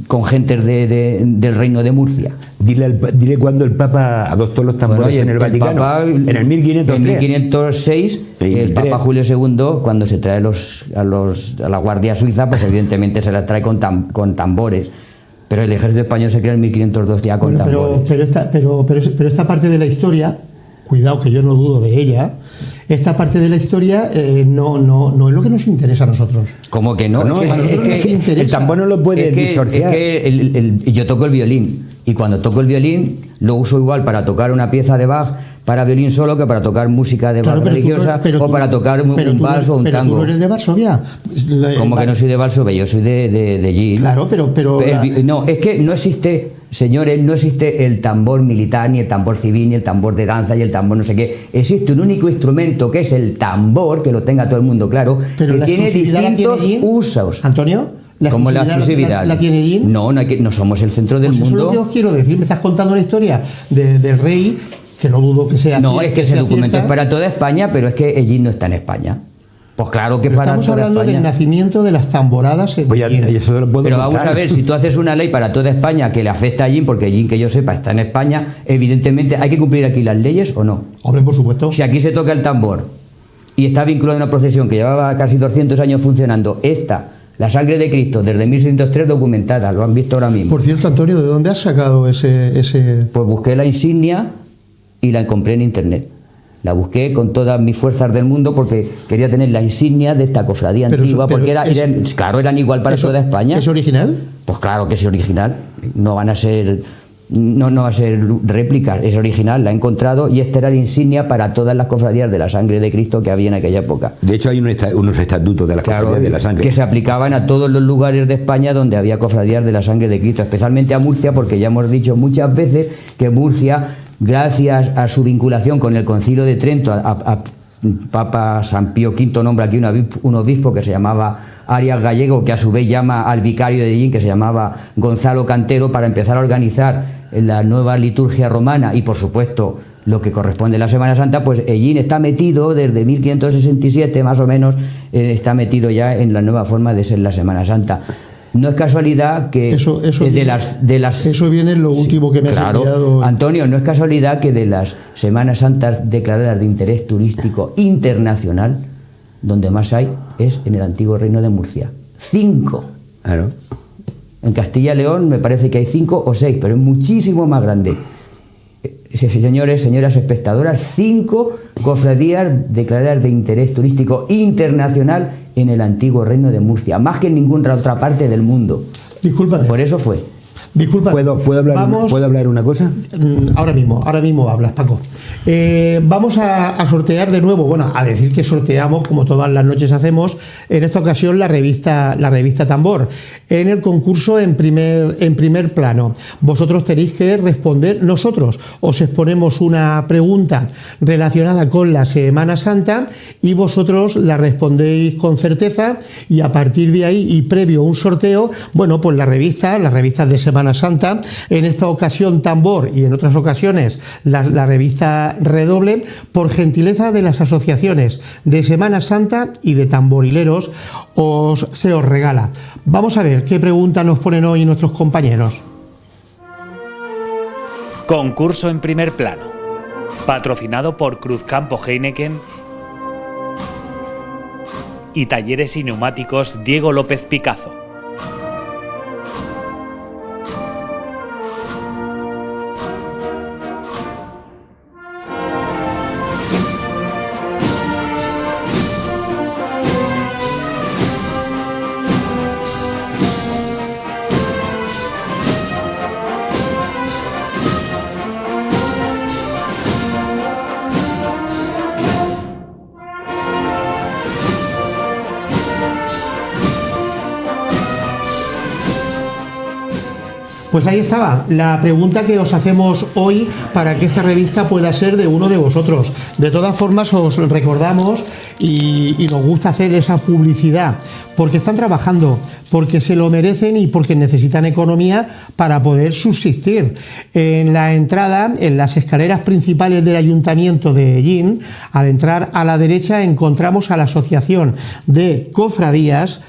con gente del reino de Murcia? Dile cuando el Papa adoptó los tambores en el Vaticano. Papa, en el 1503. En 1506, el Papa Julio II, cuando se trae a la Guardia Suiza, pues evidentemente se la trae con tambores. Pero el ejército español se crea en 1502 ya con tambores. Pero esta parte de la historia, cuidado que yo no dudo de ella, esta parte de la historia no es lo que nos interesa a nosotros. ¿Cómo que no? No, es que el tambor no lo puede disociar. Es que yo toco el violín y cuando toco el violín lo uso igual para tocar una pieza de Bach para violín solo que para tocar música de Bach religiosa o para tocar un vals o un tango. Pero tú no eres de Varsovia. ¿Cómo que no soy de Varsovia? Yo soy de Gil. Claro, pero no, es que no existe... Señores, no existe el tambor militar, ni el tambor civil, ni el tambor de danza, y el tambor no sé qué. Existe un único instrumento que es el tambor, que lo tenga todo el mundo claro, pero que tiene distintos usos. Antonio, ¿cómo la exclusividad? ¿La tiene Gin? No somos el centro del mundo. Eso es lo que os quiero decir. Me estás contando una historia del rey, que no dudo que sea No, es que ese documento cierta. Es para toda España, pero es que Gin no está en España. Pues claro que Pero para estamos toda hablando España. del nacimiento de las tamboradas en Pues Ellín. eso lo puedo Pero vamos contar. a ver, si tú haces una ley para toda España que le afecta a Ellín, porque Ellín, que yo sepa, está en España, evidentemente hay que cumplir aquí las leyes o no. Hombre, por supuesto. Si aquí se toca el tambor y está vinculado a una procesión que llevaba casi 200 años funcionando, la sangre de Cristo, desde 1603 documentada, lo han visto ahora mismo. Por cierto, Antonio, ¿de dónde has sacado ese...? Pues busqué la insignia y la compré en internet. La busqué con todas mis fuerzas del mundo porque quería tener la insignia de esta cofradía Pero antigua, eso- porque pero claro, eran igual para toda España. ¿Es original? Pues claro que es original, no van a ser, no va a ser réplicas, es original, la he encontrado y esta era la insignia para todas las cofradías de la sangre de Cristo que había en aquella época. De hecho, hay unos estatutos de las Claro, cofradías de la sangre. que se aplicaban a todos los lugares de España donde había cofradías de la sangre de Cristo, especialmente a Murcia, porque ya hemos dicho muchas veces que Murcia, gracias a su vinculación con el Concilio de Trento, a Papa San Pío V nombra aquí un obispo que se llamaba Arias Gallego, que a su vez llama al vicario de Ellín, que se llamaba Gonzalo Cantero, para empezar a organizar la nueva liturgia romana y, por supuesto, lo que corresponde a la Semana Santa. Pues Ellín está metido desde 1567 más o menos, está metido ya en la nueva forma de ser la Semana Santa. No es casualidad que Eso viene en lo último que me has claro, enviado. Antonio, no es casualidad que de las Semanas Santas declaradas de interés turístico internacional, donde más hay es en el antiguo Reino de Murcia. 5. Claro. En Castilla y León me parece que hay 5 o 6, pero es muchísimo más grande. Señores, señoras espectadoras, 5 cofradías declaradas de interés turístico internacional en el antiguo Reino de Murcia, más que en ninguna otra parte del mundo. Discúlpame. Por eso fue. Disculpa. ¿Puedo hablar una cosa? Ahora mismo hablas, Paco. Vamos a sortear de nuevo, bueno, a decir que sorteamos, como todas las noches hacemos, en esta ocasión la revista Tambor, en el concurso en primer plano. Vosotros tenéis que responder, nosotros os exponemos una pregunta relacionada con la Semana Santa y vosotros la respondéis con certeza, y a partir de ahí y previo a un sorteo, bueno, pues las revistas de Semana Santa, en esta ocasión Tambor y en otras ocasiones la revista Redoble, por gentileza de las asociaciones de Semana Santa y de tamborileros, se os regala. Vamos a ver qué pregunta nos ponen hoy nuestros compañeros. Concurso en primer plano, patrocinado por Cruzcampo Heineken y Talleres y Neumáticos Diego López Picazo. Pues ahí estaba la pregunta que os hacemos hoy para que esta revista pueda ser de uno de vosotros. De todas formas, os recordamos y nos gusta hacer esa publicidad porque están trabajando, porque se lo merecen y porque necesitan economía para poder subsistir. En la entrada, en las escaleras principales del Ayuntamiento de Ellín, al entrar a la derecha encontramos a la Asociación de Cofradías,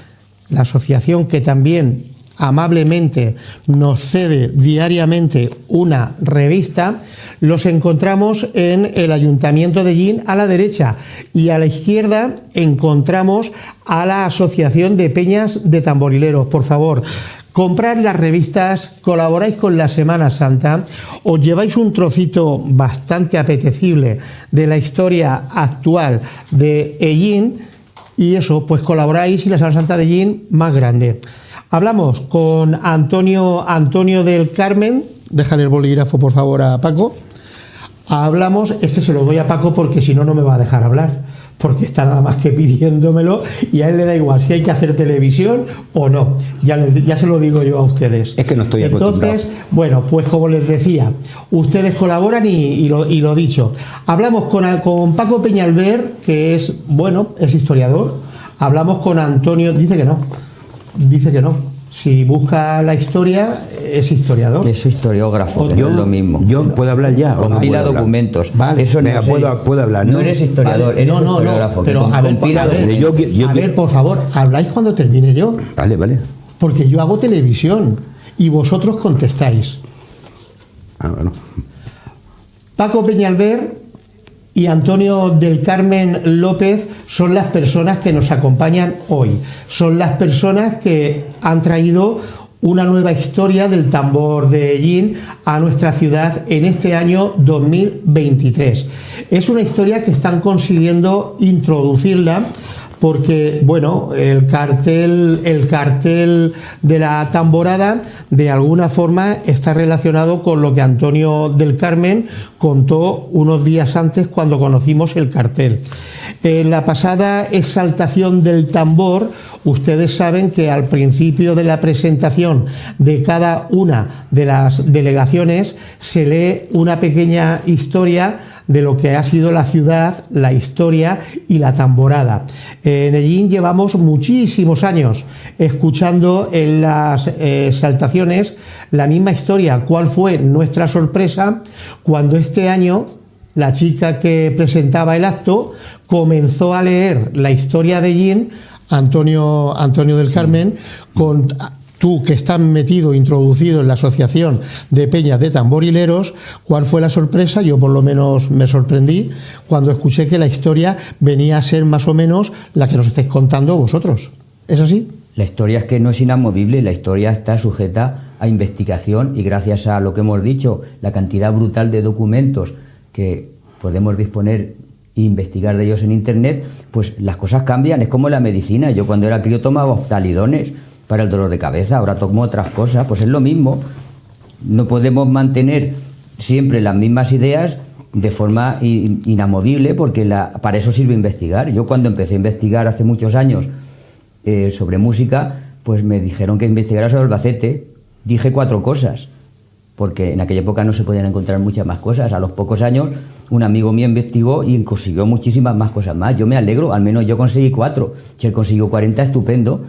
la asociación que también amablemente nos cede diariamente una revista. Los encontramos en el Ayuntamiento de Ellín a la derecha, y a la izquierda encontramos a la Asociación de Peñas de Tamborileros. Por favor, comprad las revistas, colaboráis con la Semana Santa, os lleváis un trocito bastante apetecible de la historia actual de Ellín, y eso, pues colaboráis y la Semana Santa de Ellín más grande. Hablamos con Antonio del Carmen. Déjale el bolígrafo, por favor, a Paco. Hablamos, es que se lo doy a Paco porque si no, no me va a dejar hablar, porque está nada más que pidiéndomelo y a él le da igual si hay que hacer televisión o no. Ya se lo digo yo a ustedes. Es que no estoy acostumbrado. Entonces, bueno, pues como les decía, ustedes colaboran y lo dicho. Hablamos con Paco Peñalver, que es historiador. Hablamos con Antonio, dice que no. si busca la historia, es historiador. Es historiógrafo, Yo- es lo mismo. Yo puedo hablar ya. ¿O no Compila puedo hablar? documentos. Vale. Eso no Venga, sé. puedo hablar, No ¿no? eres historiador, Vale, eres no, historiógrafo. que pero a ver, compila a ver, documentos. Yo a ver, por favor, habláis cuando termine yo, Vale. porque yo hago televisión y vosotros contestáis. Ah, bueno. Paco Peñalver y Antonio del Carmen López son las personas que nos acompañan hoy. Son las personas que han traído una nueva historia del tambor de Ellín a nuestra ciudad en este año 2023. Es una historia que están consiguiendo introducirla porque, bueno, el cartel de la tamborada de alguna forma está relacionado con lo que Antonio del Carmen contó unos días antes cuando conocimos el cartel. En la pasada exaltación del tambor, ustedes saben que al principio de la presentación de cada una de las delegaciones se lee una pequeña historia de lo que ha sido la ciudad, la historia y la tamborada. En Ellín llevamos muchísimos años escuchando en las exaltaciones la misma historia. ¿Cuál fue nuestra sorpresa cuando este año la chica que presentaba el acto comenzó a leer la historia de Ellín, Antonio del Carmen, con... Tú que estás metido, introducido en la Asociación de Peñas de Tamborileros, ¿cuál fue la sorpresa? Yo por lo menos me sorprendí cuando escuché que la historia venía a ser más o menos la que nos estáis contando vosotros. ¿Es así? La historia es que no es inamovible, la historia está sujeta a investigación y gracias a lo que hemos dicho, la cantidad brutal de documentos que podemos disponer e investigar de ellos en Internet, pues las cosas cambian, es como la medicina. Yo cuando era crío tomaba oftalidones para el dolor de cabeza, ahora tomo otras cosas, pues es lo mismo. No podemos mantener siempre las mismas ideas de forma inamovible porque para eso sirve investigar. Yo cuando empecé a investigar hace muchos años sobre música, pues me dijeron que investigara sobre Albacete. Dije 4 cosas, porque en aquella época no se podían encontrar muchas más cosas. A los pocos años un amigo mío investigó y consiguió muchísimas más cosas más. Yo me alegro, al menos yo conseguí 4. Si él consiguió 40, estupendo.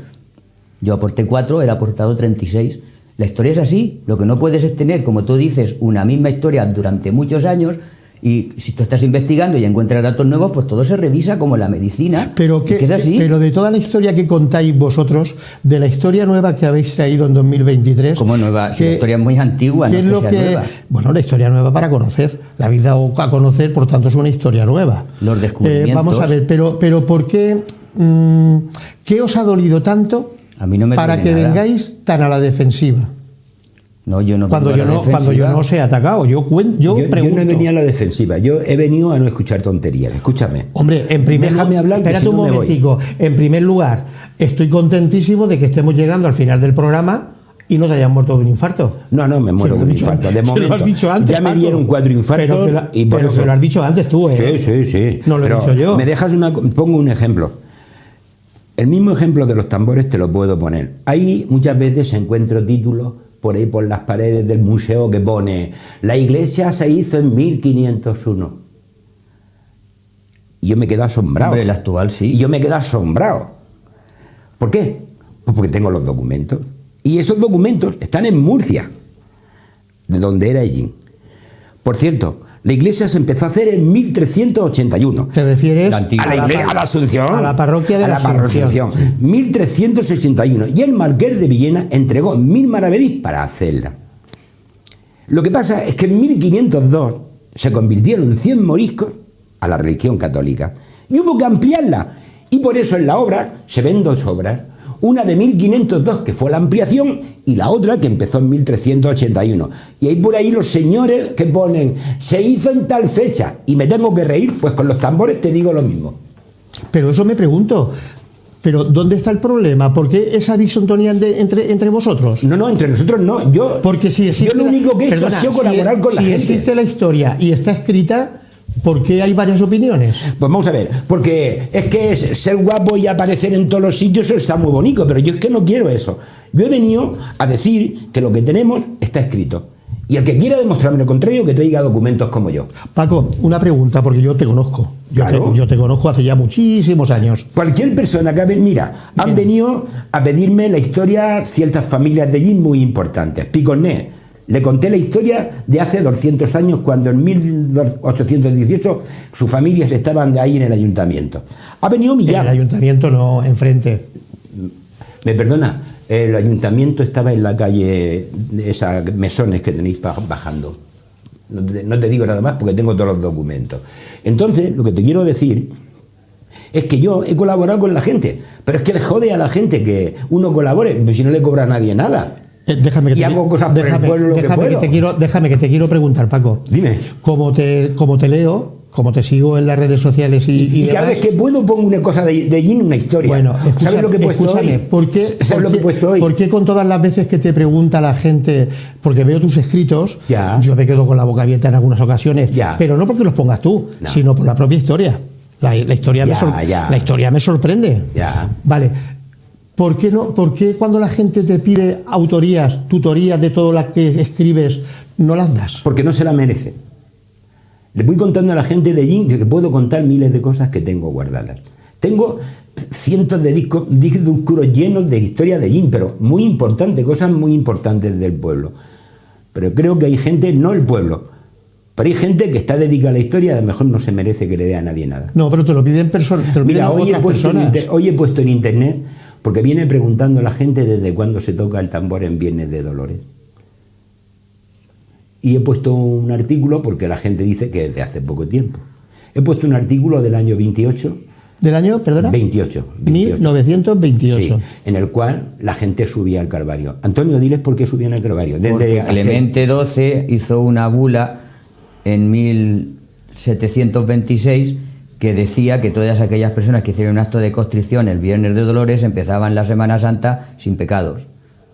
Yo aporté 4, él ha aportado 36. La historia es así. Lo que no puedes es tener, como tú dices, una misma historia durante muchos años y si tú estás investigando y encuentras datos nuevos, pues todo se revisa como la medicina. Pero, que es así. Pero de toda la historia que contáis vosotros, de la historia nueva que habéis traído en 2023... Como nueva, si la historia es muy antigua, ¿qué no es es lo que sea que nueva. Bueno, la historia nueva para conocer, la vida a conocer, por tanto es una historia nueva. Los descubrimientos. Vamos a ver, pero ¿por qué? ¿Qué os ha dolido tanto A mí no me para duele que nada. vengáis tan a la defensiva? No, yo no Cuando vengo a la yo defensiva. no os he atacado, yo Yo pregunto. no venía a la defensiva, yo he venido a no escuchar tonterías. Escúchame. Hombre, en primer Déjame hablar, que espérate si un no me voy. momentico. En primer lugar, estoy contentísimo de que estemos llegando al final del programa y no te hayas muerto de un infarto. No, me muero Se lo de un he dicho infarto. De antes, se lo momento. has dicho antes, Ya me Paco. dieron 4 infartos. y por pero eso- que lo has dicho antes tú, ¿eh? Sí. No lo he Pero dicho yo. Me dejas pongo un ejemplo. El mismo ejemplo de los tambores te lo puedo poner. Ahí muchas veces encuentro títulos por ahí por las paredes del museo que pone la iglesia se hizo en 1501. Y yo me quedo asombrado. Hombre, el actual sí. Y yo me quedo asombrado. ¿Por qué? Pues porque tengo los documentos. Y esos documentos están en Murcia, de donde era Ellín. Por cierto, la iglesia se empezó a hacer en 1381. ¿Te refieres La antigua. A la iglesia, a la Asunción. A la parroquia de a la Asunción. 1361. Y el marqués de Villena entregó 1000 maravedís para hacerla. Lo que pasa es que en 1502 se convirtieron 100 moriscos a la religión católica. Y hubo que ampliarla. Y por eso en la obra se ven 2 obras. Una de 1502, que fue la ampliación, y la otra que empezó en 1381. Y hay por ahí los señores que ponen, se hizo en tal fecha, y me tengo que reír, pues con los tambores te digo lo mismo. Pero eso me pregunto. ¿Pero dónde está el problema? ¿Por qué esa disontonía entre vosotros? No, entre nosotros no. Porque si existe yo lo único que he hecho perdona, ha sido colaborar con la si gente. existe la historia y está escrita, ¿por qué hay varias opiniones? Pues vamos a ver, porque es que ser guapo y aparecer en todos los sitios, eso está muy bonito, pero yo es que no quiero eso. Yo he venido a decir que lo que tenemos está escrito. Y el que quiera demostrarme lo contrario, que traiga documentos como yo. Paco, una pregunta, porque yo te conozco. Yo te conozco hace ya muchísimos años. Cualquier persona que han venido a pedirme la historia ciertas familias de Jin muy importantes. Picornés, le conté la historia de hace 200 años, cuando en 1818 sus familias estaban de ahí en el ayuntamiento. Ha venido Millán. En el ayuntamiento no, enfrente. ¿Me perdona? El ayuntamiento estaba en la calle, de esas mesones que tenéis bajando. No te digo nada más porque tengo todos los documentos. Entonces, lo que te quiero decir es que yo he colaborado con la gente, pero es que le jode a la gente que uno colabore, si no le cobra a nadie nada. Déjame que hago cosas por el pueblo lo que puedo. Déjame que te quiero preguntar, Paco. Dime. Como te leo, como te sigo en las redes sociales y cada vez que puedo pongo una cosa de Jin, una historia. Bueno, ¿sabes lo que he puesto hoy? ¿Por qué con todas las veces que te pregunta la gente, porque veo tus escritos, yo me quedo con la boca abierta en algunas ocasiones, pero no porque los pongas tú, sino por la propia historia. La historia me sorprende. Vale. ¿Por qué cuando la gente te pide autorías, tutorías de todo lo que escribes, no las das? Porque no se la merece. Le voy contando a la gente de Jin que puedo contar miles de cosas que tengo guardadas. Tengo cientos de discos duros llenos de historia de Jin, pero muy importantes, cosas muy importantes del pueblo. Pero creo que hay gente, no el pueblo, pero hay gente que está dedicada a la historia y a lo mejor no se merece que le dé a nadie nada. No, pero te lo piden personas. Mira, hoy he puesto en internet, porque viene preguntando la gente desde cuándo se toca el tambor en Viernes de Dolores. Y he puesto un artículo porque la gente dice que desde hace poco tiempo. He puesto un artículo del año 28. ¿Del año, perdona? 28. 1928. Sí, en el cual la gente subía al Calvario. Antonio, diles por qué subían al Calvario. Porque Clemente XII hizo una bula en 1726 que decía que todas aquellas personas que hicieron un acto de contrición el Viernes de Dolores empezaban la Semana Santa sin pecados.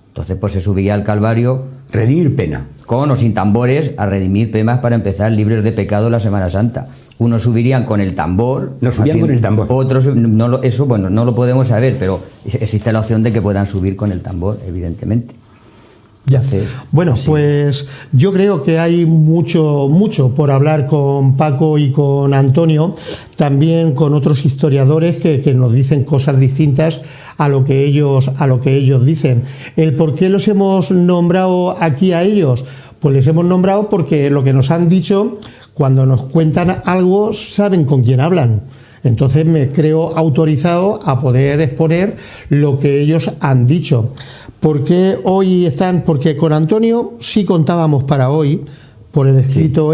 Entonces pues se subía al Calvario. Redimir pena. Con o sin tambores, a redimir penas para empezar libres de pecado la Semana Santa. Unos subirían con el tambor. No subían con el tambor. Otros, no lo podemos saber, pero existe la opción de que puedan subir con el tambor, evidentemente. Ya. Bueno, sí. Pues yo creo que hay mucho por hablar con Paco y con Antonio, también con otros historiadores que nos dicen cosas distintas a lo que ellos dicen. El por qué los hemos nombrado aquí a ellos, pues les hemos nombrado porque lo que nos han dicho, cuando nos cuentan algo, saben con quién hablan. Entonces me creo autorizado a poder exponer lo que ellos han dicho. ¿Por qué hoy están? Porque con Antonio sí contábamos para hoy, por el escrito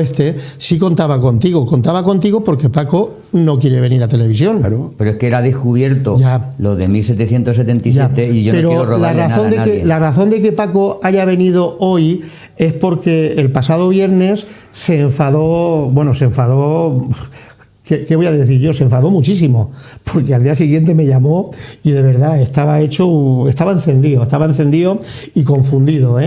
sí contaba contigo. Contaba contigo porque Paco no quiere venir a televisión. Claro. Pero es que era descubierto lo de 1777 y yo no quiero robarle nada a nadie. La razón de que Paco haya venido hoy es porque el pasado viernes se enfadó. ¿Qué voy a decir yo? Se enfadó muchísimo, porque al día siguiente me llamó y de verdad estaba encendido y confundido,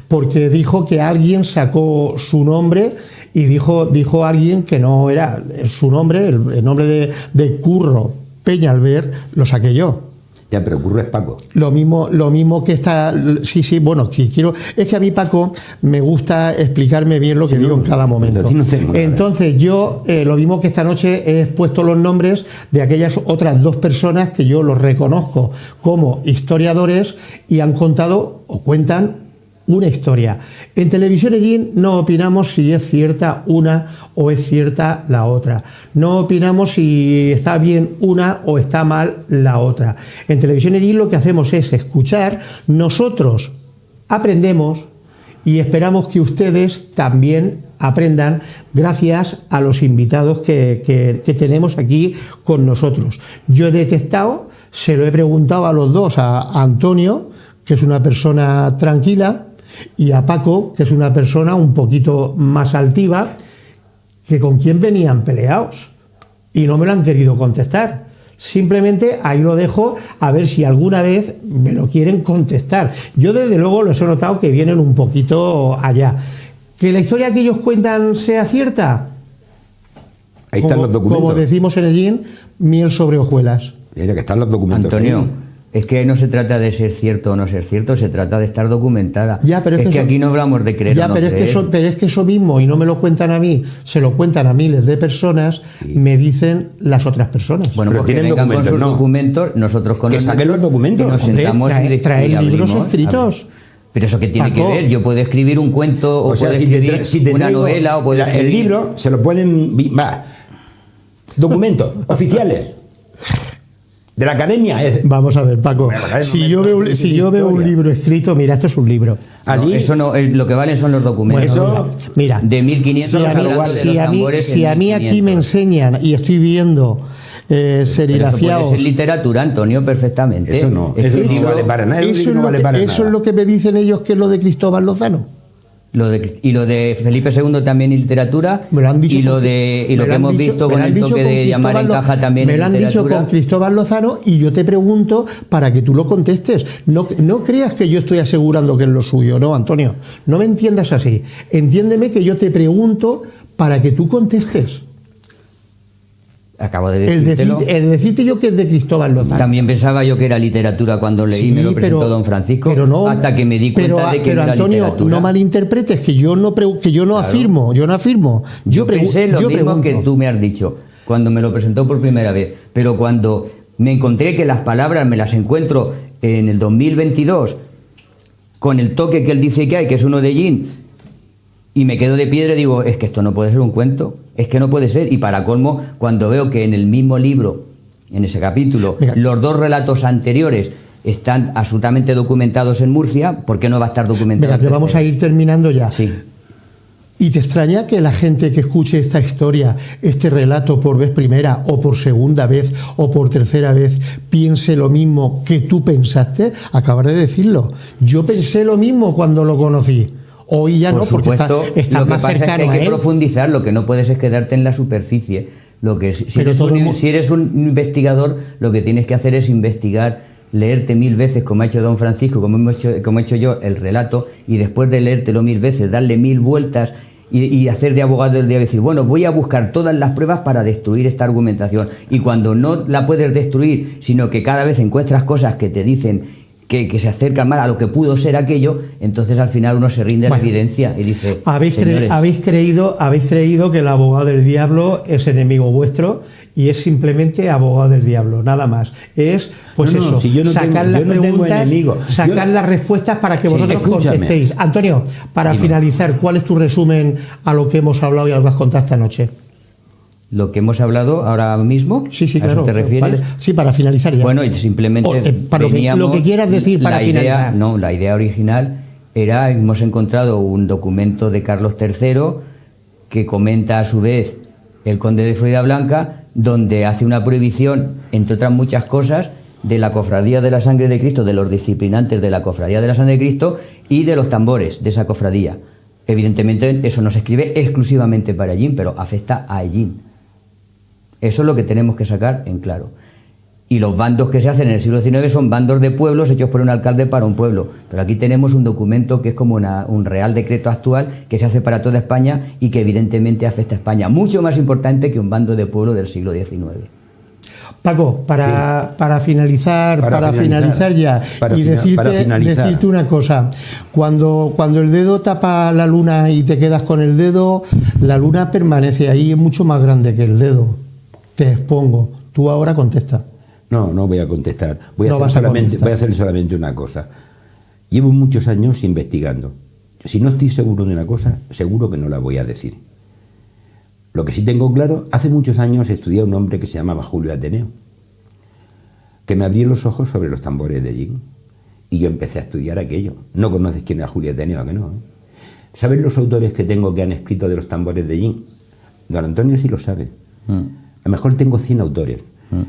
porque dijo que alguien sacó su nombre y dijo alguien que no era su nombre, el nombre de Curro Peñalver, lo saqué yo. Ya, pero Curro es Paco. Lo mismo que está... Sí, bueno, sí, quiero... Es que a mí, Paco, me gusta explicarme bien lo que digo en cada momento. Entonces, yo, lo mismo que esta noche he expuesto los nombres de aquellas otras dos personas que yo los reconozco como historiadores y han contado o cuentan una historia. En Televisión Ellín no opinamos si es cierta una o es cierta la otra. No opinamos si está bien una o está mal la otra. En Televisión Ellín lo que hacemos es escuchar, nosotros aprendemos y esperamos que ustedes también aprendan gracias a los invitados que tenemos aquí con nosotros. Yo he detectado, se lo he preguntado a los dos, a Antonio, que es una persona tranquila, y a Paco, que es una persona un poquito más altiva, que con quién venían peleados y no me lo han querido contestar. Simplemente ahí lo dejo, a ver si alguna vez me lo quieren contestar. Yo desde luego los he notado que vienen un poquito allá. ¿Que la historia que ellos cuentan sea cierta? Ahí están los documentos. Como decimos en Ellín, miel sobre hojuelas. Mira que están los documentos. Antonio, Es que no se trata de ser cierto o no ser cierto, se trata de estar documentada. Ya, pero es que aquí no hablamos de creer ya, o no pero creer. es que eso mismo, y no me lo cuentan a mí, se lo cuentan a miles de personas, me dicen las otras personas. Bueno, Pero porque tienen vengan con documentos, sus ¿no? documentos, nosotros con Que los saquen los documentos. y nos Hombre, sentamos trae y libros abrimos. escritos. Pero eso que tiene Paco. que ver, yo puedo escribir un cuento o O sea, puedo si escribir te una traigo novela o puedo el escribir... libro, se lo pueden... documentos oficiales de la academia. Vamos a ver, Paco, si yo veo un libro escrito, mira, esto es un libro. Allí, No, eso no, lo que valen son los documentos. Bueno, Mira, de 1500 si a mí aquí me enseñan y estoy viendo serigrafiados. Eso puede ser literatura, Antonio, perfectamente. Eso no, Es que eso el no libro- vale para nada. Eso, no vale para eso nada. es lo que me dicen ellos que es lo de Cristóbal Lozano. y lo de Felipe II también en literatura. Me lo han dicho y lo con- de y me lo que han hemos dicho- visto me con lo han el dicho toque con de llamar en Cristóbal caja también me en lo han dicho literatura. con Cristóbal Lozano y yo te pregunto para que tú lo contestes. No creas que yo estoy asegurando que es lo suyo, no, Antonio. No me entiendas así. Entiéndeme que yo te pregunto para que tú contestes. Acabo de El decírtelo. decirte yo que es de Cristóbal Lozano. También pensaba yo que era literatura cuando leí y me lo presentó don Francisco, pero no, hasta que me di cuenta de que pero era Antonio, literatura. no malinterpretes que yo no afirmo, yo no afirmo. Yo pensé lo yo mismo pregunto. que tú me has dicho cuando me lo presentó por primera vez, pero cuando me encontré que las palabras me las encuentro en el 2022 con el toque que él dice que hay, que es uno de Jean, y me quedo de piedra y digo, es que esto no puede ser un cuento, es que no puede ser. Y para colmo, cuando veo que en el mismo libro, en ese capítulo, Mira, los dos relatos anteriores están absolutamente documentados en Murcia, ¿por qué no va a estar documentado? Venga, que el vamos a tercero? ir terminando ya. Sí. ¿Y te extraña que la gente que escuche esta historia, este relato por vez primera o por segunda vez o por tercera vez, piense lo mismo que tú pensaste? Acabas de decirlo. Yo pensé lo mismo cuando lo conocí. Hoy ya Por no, porque supuesto, está lo que más pasa es que cercano hay a que él. profundizar, lo que no puedes es quedarte en la superficie. Lo que si Pero todo el mundo- eres un investigador, lo que tienes que hacer es investigar, leerte 1000 veces, como ha hecho don Francisco, como he hecho yo, el relato, y después de leértelo 1000 veces, darle 1000 vueltas y hacer de abogado del día, decir, bueno, voy a buscar todas las pruebas para destruir esta argumentación. Y cuando no la puedes destruir, sino que cada vez encuentras cosas que te dicen que se acercan más a lo que pudo ser aquello, entonces al final uno se rinde a la Bueno, evidencia y dice, Habéis creído que el abogado del diablo es enemigo vuestro y es simplemente abogado del diablo, nada más. Es, pues No, no, eso, si yo no sacar tengo- las yo no tengo preguntas, enemigo. sacar las respuestas para que Sí, vosotros escúchame. contestéis. Antonio, para Dime. finalizar, ¿cuál es tu resumen a lo que hemos hablado y a lo que has contado esta noche? lo que hemos hablado ahora mismo, Sí, ¿a claro. eso te refieres? Vale. Sí, para finalizar ya. Bueno, y simplemente para lo que quieras decir para la idea, finalizar. no, la idea original era, hemos encontrado un documento de Carlos III que comenta a su vez el conde de Floridablanca, donde hace una prohibición, entre otras muchas cosas, de la cofradía de la sangre de Cristo, de los disciplinantes de la cofradía de la sangre de Cristo y de los tambores de esa cofradía. Evidentemente eso no se escribe exclusivamente para Ellín, pero afecta a Ellín. Eso es lo que tenemos que sacar en claro. Y los bandos que se hacen en el siglo XIX son bandos de pueblos hechos por un alcalde para un pueblo. Pero aquí tenemos un documento que es como un real decreto actual que se hace para toda España y que evidentemente afecta a España. Mucho más importante que un bando de pueblo del siglo XIX. Paco, para finalizar ya Para y finalizar. decirte una cosa, cuando el dedo tapa la luna y te quedas con el dedo, la luna permanece ahí, es mucho más grande que el dedo. Te expongo. Tú ahora contesta. No voy a contestar. Voy No a vas a contestar. voy a hacer solamente una cosa. Llevo muchos años investigando. Si no estoy seguro de una cosa, seguro que no la voy a decir. Lo que sí tengo claro, hace muchos años estudié a un hombre que se llamaba Julio Ateneo, que me abrió los ojos sobre los tambores de Ellín. Y yo empecé a estudiar aquello. No conoces quién era Julio Ateneo, ¿a que no? ¿Sabes los autores que tengo que han escrito de los tambores de Ellín? Don Antonio sí lo sabe. A lo mejor tengo 100 autores.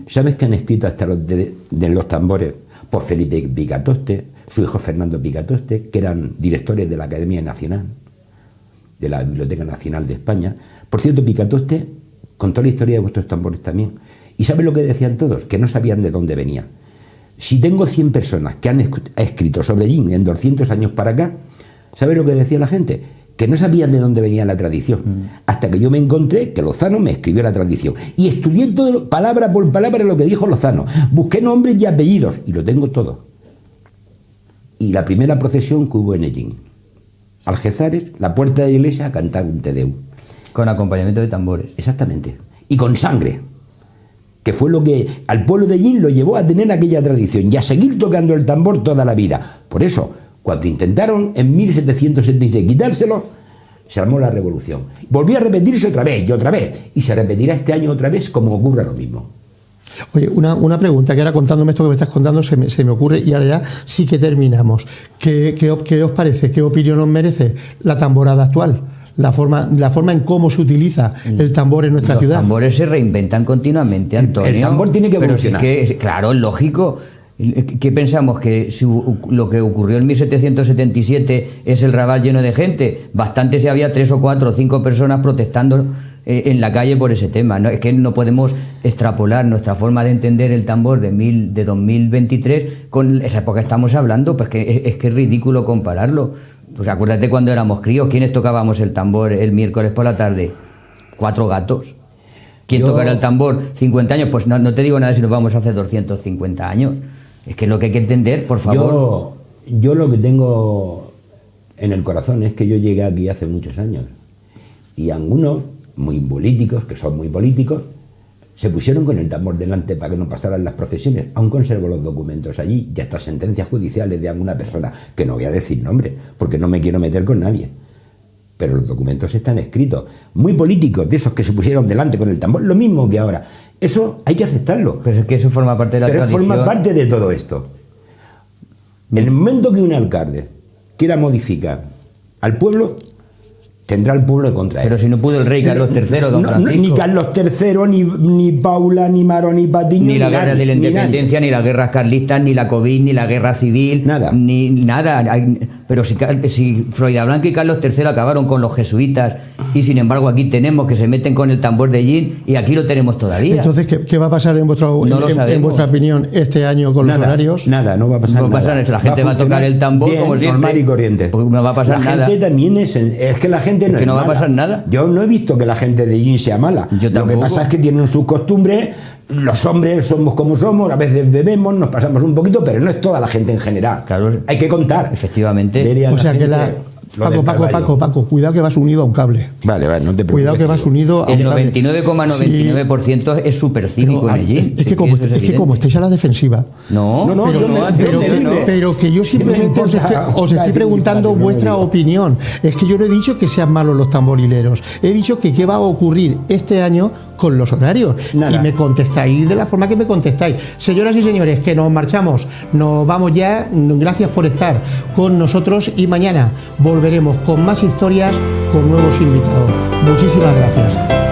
¿Sabes que han escrito hasta de los tambores? Pues Felipe Picatoste, su hijo Fernando Picatoste, que eran directores de la Academia Nacional, de la Biblioteca Nacional de España. Por cierto, Picatoste contó la historia de vuestros tambores también. ¿Y sabes lo que decían todos? Que no sabían de dónde venía. Si tengo 100 personas que han escrito sobre Ellín en 200 años para acá, ¿sabes lo que decía la gente? Que que no sabían de dónde venía la tradición, hasta que yo me encontré que Lozano me escribió la tradición y estudié todo, palabra por palabra, lo que dijo Lozano, busqué nombres y apellidos y lo tengo todo. Y la primera procesión que hubo en Ellín, Algezares, la puerta de la iglesia, a cantar un Te Deum. Con acompañamiento de tambores. Exactamente, y con sangre, que fue lo que al pueblo de Ellín lo llevó a tener aquella tradición y a seguir tocando el tambor toda la vida. Por eso, cuando intentaron en 1776 quitárselo, se armó la revolución. Volvió a repetirse otra vez y otra vez, y se repetirá este año otra vez como ocurra lo mismo. Oye, una pregunta, que ahora contándome esto que me estás contando se me ocurre, y ahora ya sí que terminamos. ¿Qué os parece? ¿Qué opinión os merece la tamborada actual? La forma en cómo se utiliza el tambor en nuestra ciudad. Los tambores se reinventan continuamente, Antonio. El tambor tiene que evolucionar. Pero sí que, claro, es lógico. ¿Qué pensamos? ¿Que si lo que ocurrió en 1777 es el Raval lleno de gente? Bastante si había 3 o 4 o 5 personas protestando en la calle por ese tema. ¿No? Es que no podemos extrapolar nuestra forma de entender el tambor de 2023 con esa época que estamos hablando, pues que es ridículo compararlo. Pues acuérdate cuando éramos críos, ¿quiénes tocábamos el tambor el miércoles por la tarde? 4 gatos. ¿Quién tocará el tambor 50 años? Pues no te digo nada si nos vamos a hacer 250 años. Es que es lo que hay que entender, por favor. Yo lo que tengo en el corazón es que yo llegué aquí hace muchos años y algunos muy políticos, que son muy políticos, se pusieron con el tambor delante para que no pasaran las procesiones. Aún conservo los documentos allí y hasta sentencias judiciales de alguna persona, que no voy a decir nombre, porque no me quiero meter con nadie. Pero los documentos están escritos. Muy políticos, de esos que se pusieron delante con el tambor, lo mismo que ahora. Eso hay que aceptarlo. Pero es que eso forma parte de la tradición. Pero forma parte de todo esto. En el momento que un alcalde quiera modificar al pueblo, tendrá el pueblo contra él. Pero si no pudo el rey Carlos III, don Francisco. Ni Carlos III, ni Paula, ni Maro, ni Patiño, ni la guerra de la independencia, ni las guerras carlistas, ni la COVID, ni la guerra civil. Nada. Ni nada. Pero si Floridablanca y Carlos III acabaron con los jesuitas, y sin embargo aquí tenemos que se meten con el tambor de Ellín, y aquí lo tenemos todavía. Entonces, ¿qué va a pasar en vuestra opinión este año con los horarios? Nada, no va a pasar nada. No va a pasar eso. La gente va a tocar el tambor bien, como siempre. Normal y corriente. Porque no va a pasar nada. La gente también es que la gente no es no mala. va a pasar nada. Yo no he visto que la gente de Ellín sea mala. Lo que pasa es que tienen sus costumbres. Los hombres somos como somos, a veces bebemos, nos pasamos un poquito, pero no es toda la gente en general. Claro, hay que contar. Efectivamente. O sea que Paco, cuidado que vas unido a un cable. Vale, no te preocupes. Cuidado que vas unido a un cable. El 99,99% es súper cínico en Ellín. Es que como estáis a la defensiva. Pero que yo simplemente os estoy preguntando vuestra opinión. Es que yo no he dicho que sean malos los tamborileros. He dicho que qué va a ocurrir este año con los horarios. Nada. Y me contestáis de la forma que me contestáis. Señoras y señores, que nos marchamos. Nos vamos ya. Gracias por estar con nosotros y mañana volveremos con más historias, con nuevos invitados. Muchísimas gracias.